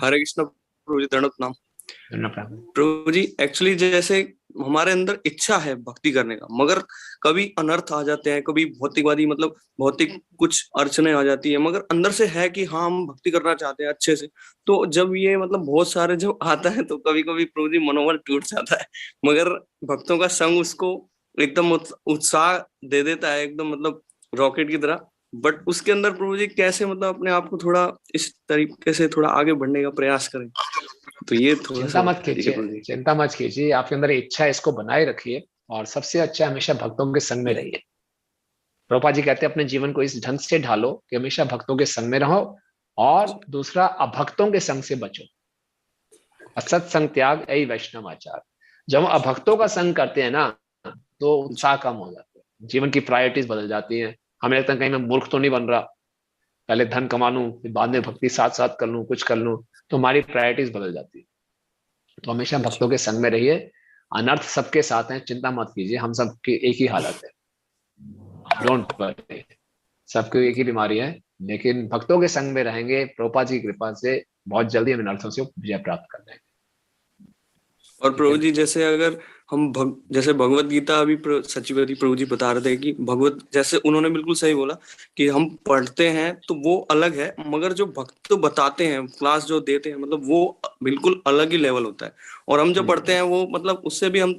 हरे कृष्ण प्रभु जी, दंडवत प्रणाम। प्रभु जी, एक्चुअली जैसे हमारे अंदर इच्छा है भक्ति करने का, मगर कभी अनर्थ आ जाते हैं, कभी भौतिकवादी मतलब भौतिक कुछ अड़चने आ जाती है, मगर अंदर से है कि हाँ हम भक्ति करना चाहते हैं अच्छे से। तो जब ये मतलब बहुत सारे जब आता है तो कभी कभी प्रभु जी मनोबल टूट जाता है, मगर भक्तों का संग उसको एकदम उत्साह दे देता है, एकदम मतलब रॉकेट की तरह। बट उसके अंदर प्रभु जी कैसे मतलब अपने आप को थोड़ा इस तरीके से थोड़ा आगे बढ़ने का प्रयास करें? तो ये चिंता मत कीजिए, चिंता मत कीजिए। आपके अंदर इच्छा है, इसको बनाए रखिए, और सबसे अच्छा हमेशा भक्तों के संग में रहिए। प्रभुपाद जी कहते हैं अपने जीवन को इस ढंग से ढालो कि हमेशा भक्तों के संग में रहो, और दूसरा अभक्तों के संग से बचो। असत संग त्याग ऐ वैष्णव आचार। जब हम अभक्तों का संग करते हैं ना तो उत्साह कम हो जाता है, जीवन की प्रायोरिटीज बदल जाती हैं। हमें लगता है कहीं मैं मूर्ख तो नहीं बन रहा, पहले धन कमा लूं फिर बाद में भक्ति साथ साथ कर लूं, कुछ कर लूं, तो हमारी प्रायोरिटीज बदल जाती है। तो हमेशा भक्तों के संग में रहिए। अनर्थ सबके साथ हैं, चिंता मत कीजिए, हम सबकी एक ही हालत है। डोंट वरी, सबकी एक ही बीमारी है, लेकिन भक्तों के संग में रहेंगे, प्रभुपाद जी की कृपा से बहुत जल्दी हम अनर्थों से विजय प्राप्त कर लेंगे। और प्रभु जी जैसे अगर हम जैसे भगवत गीता अभी सचिवती प्रभु जी बता रहे थे कि भगवत, जैसे उन्होंने बिल्कुल सही बोला कि हम पढ़ते हैं तो वो अलग है, मगर जो भक्त तो बताते हैं, क्लास जो देते हैं, मतलब वो बिल्कुल अलग ही लेवल होता है। और हम जो पढ़ते हैं वो मतलब उससे भी हम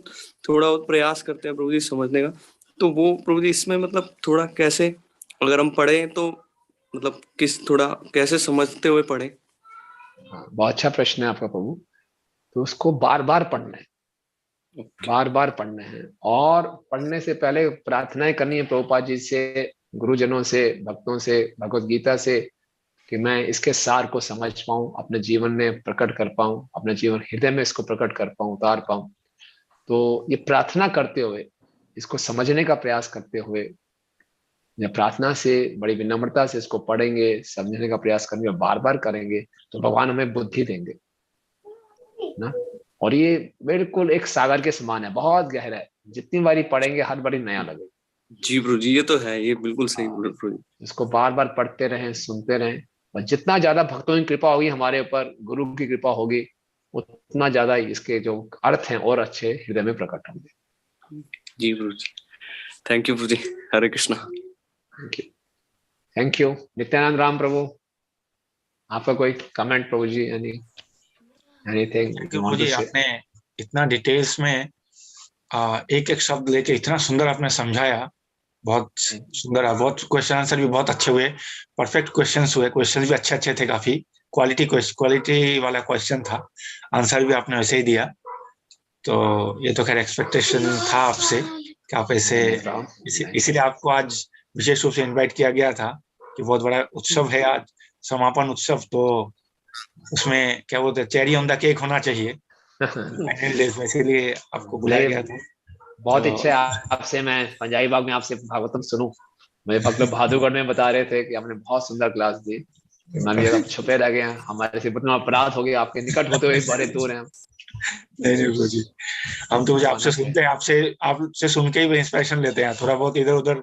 थोड़ा प्रयास करते हैं प्रभु जी समझने का। तो वो प्रभु जी इसमें मतलब थोड़ा कैसे अगर हम पढ़े तो मतलब किस थोड़ा कैसे समझते हुए पढ़े? बहुत अच्छा प्रश्न है आपका प्रभु। तो उसको बार बार पढ़ना है, बार बार पढ़ना है, और पढ़ने से पहले प्रार्थनाएं करनी है प्रभुपाद जी से, गुरुजनों से, भक्तों से, भगवत गीता से, कि मैं इसके सार को समझ पाऊं, अपने जीवन में प्रकट कर पाऊं, अपने जीवन हृदय में इसको प्रकट कर पाऊं, उतार पाऊं। तो ये प्रार्थना करते हुए, इसको समझने का प्रयास करते हुए, या प्रार्थना से बड़ी विनम्रता से इसको पढ़ेंगे, समझने का प्रयास करेंगे, बार बार करेंगे, तो भगवान हमें बुद्धि देंगे ना। और ये बिल्कुल एक सागर के समान है, बहुत गहरा है, जितनी बारी पढ़ेंगे हर बारी नया लगेगा। जी प्रभु जी, ये तो है, ये बिल्कुल सही बोल प्रभु जी। इसको बार बार पढ़ते रहें, सुनते रहें, और जितना ज्यादा भक्तों की कृपा होगी हमारे ऊपर, गुरु की कृपा होगी, उतना ज्यादा इसके जो अर्थ हैं और अच्छे हृदय में प्रकट होंगे। जी प्रभु जी, थैंक यू प्रभु जी। हरे कृष्णा। Thank you. नित्यानंद राम प्रभु, आपका कोई कमेंट प्रभु जी? एनीथिंग? प्रभु जी, आपने इतना डिटेल्स में एक एक शब्द लेके इतना सुंदर आपने समझाया, बहुत सुंदर है। बहुत क्वेश्चन आंसर भी बहुत अच्छे हुए, परफेक्ट क्वेश्चंस हुए, क्वेश्चन भी अच्छे थे, काफी क्वालिटी वाला क्वेश्चन था, आंसर भी आपने वैसे ही दिया। तो ये तो खैर एक्सपेक्टेशन था आपसे कि आप ऐसे, इसीलिए आपको आज विशेष रूप से इनवाइट किया गया था कि बहुत बड़ा उत्सव है आज, समापन उत्सव, तो उसमें क्या बोलते हैं, चेरी ऑन द केक होना चाहिए, इसीलिए आपको बुलाया गया था। बहुत इच्छा है आपसे, मैं पंजाबी बाग में आपसे भागवतम सुनूं। मुझे भक्त लोग भादुगढ़ में बता रहे थे कि आपने बहुत सुंदर क्लास दी, मैंने अब छुपे रह गए हैं, हमारे से इतना अपराध हो गया, आपके निकट होते हुए बड़े दूर हैं। नहीं प्रभु जी, हम तो मुझे आपसे सुनते हैं, आपसे सुन के ही इंस्पिरेशन लेते हैं, थोड़ा बहुत इधर उधर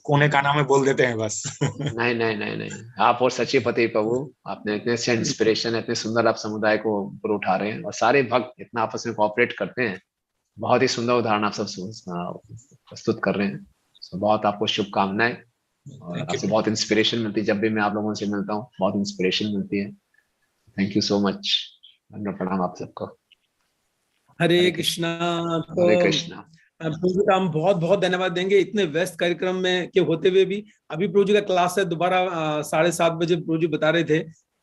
कोने काना में बोल देते हैं बस। नहीं, आप और सचिवपति प्रभु, आपने इतने से इंस्पिरेशन, इतने सुंदर आप समुदाय को ऊपर उठा रहे हैं और सारे भक्त इतना आपस में कोऑपरेट करते हैं। बहुत ही सुंदर उदाहरण आप सब प्रस्तुत कर रहे हैं। बहुत आपको शुभकामनाएं, और आपसे बहुत इंस्पिरेशन मिलती है। जब भी मैं आप लोगों से मिलता हूँ बहुत इंस्पिरेशन मिलती है। थैंक यू सो मच, प्रणाम आप सबको। हरे कृष्णा। हरे कृष्णा। प्रभु जी का हम बहुत बहुत धन्यवाद देंगे, इतने व्यस्त कार्यक्रम में के होते हुए भी। अभी प्रभु जी का क्लास है दोबारा 7:30 बजे, प्रभु जी बता रहे थे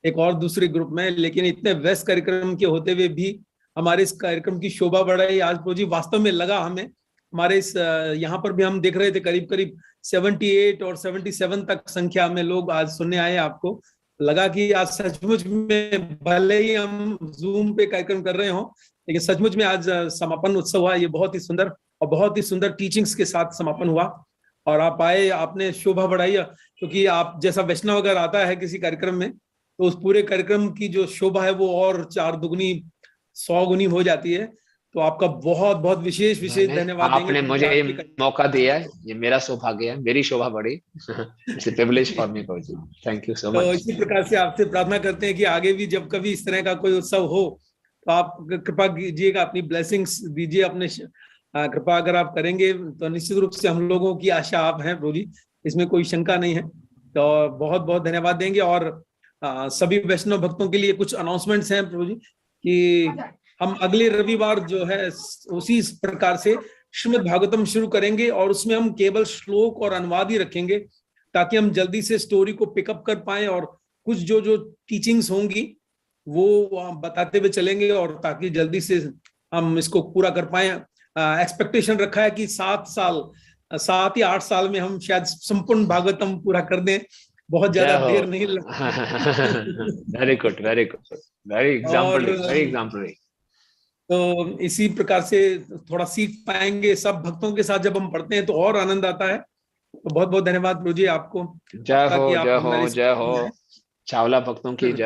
एक और दूसरे ग्रुप में, लेकिन इतने व्यस्त कार्यक्रम के होते हुए भी हमारे इस कार्यक्रम की शोभा बढ़ाई। आज प्रभु जी वास्तव में लगा हमें, हमारे इस यहाँ पर भी हम देख रहे थे करीब 78 और 77 तक संख्या में लोग आज सुनने आए। आपको लगा कि आज सचमुच में, भले ही हम जूम पे कार्यक्रम कर रहे हो, लेकिन सचमुच में आज समापन उत्सव हुआ। ये बहुत ही सुंदर और बहुत ही सुंदर टीचिंग्स के साथ समापन हुआ, और आप आए, आपने शोभा बढ़ाई। क्योंकि आप जैसा वैष्णव अगर आता है किसी कार्यक्रम में, तो उस पूरे कार्यक्रम की जो शोभा है वो और 4 दुगनी 100 गुनी हो जाती है। तो आपका बहुत बहुत विशेष धन्यवाद। आपने मुझे ये मौका दिया है, ये मेरा सौभाग्य है, मेरी शोभा बढ़ी। It's a privilege for me Prabhu ji, thank you so much. तो इसी प्रकार से आपसे प्रार्थना करते हैं कि आगे भी जब कभी इस तरह का कोई उत्सव हो तो आप कृपा कीजिएगा, अपनी ब्लेसिंग्स दीजिए, अपने कृपा अगर आप करेंगे तो निश्चित रूप से हम लोगों की आशा आप हैं प्रभु जी, इसमें कोई शंका नहीं है। तो बहुत बहुत धन्यवाद देंगे। और सभी वैष्णव भक्तों के लिए कुछ अनाउंसमेंट्स हैं प्रभु जी, कि हम अगले रविवार जो है उसी प्रकार से श्रीमद् भागवतम शुरू करेंगे, और उसमें हम केवल श्लोक और अनुवाद ही रखेंगे, ताकि हम जल्दी से स्टोरी को पिकअप कर पाए, और कुछ जो टीचिंग्स होंगी वो बताते हुए चलेंगे, और ताकि जल्दी से हम इसको पूरा कर पाए। एक्सपेक्टेशन रखा है कि 7 या 8 साल में हम शायद संपूर्ण भागवतम पूरा कर दें, बहुत ज्यादा देर नहीं लगता। Very good, very good, very exemplary. तो इसी प्रकार से थोड़ा सीख पाएंगे सब भक्तों के साथ, जब हम पढ़ते हैं तो और आनंद आता है। तो बहुत बहुत धन्यवाद प्रभु जी आपको। जय हो, जय हो, जय हो, चावला भक्तों की जय।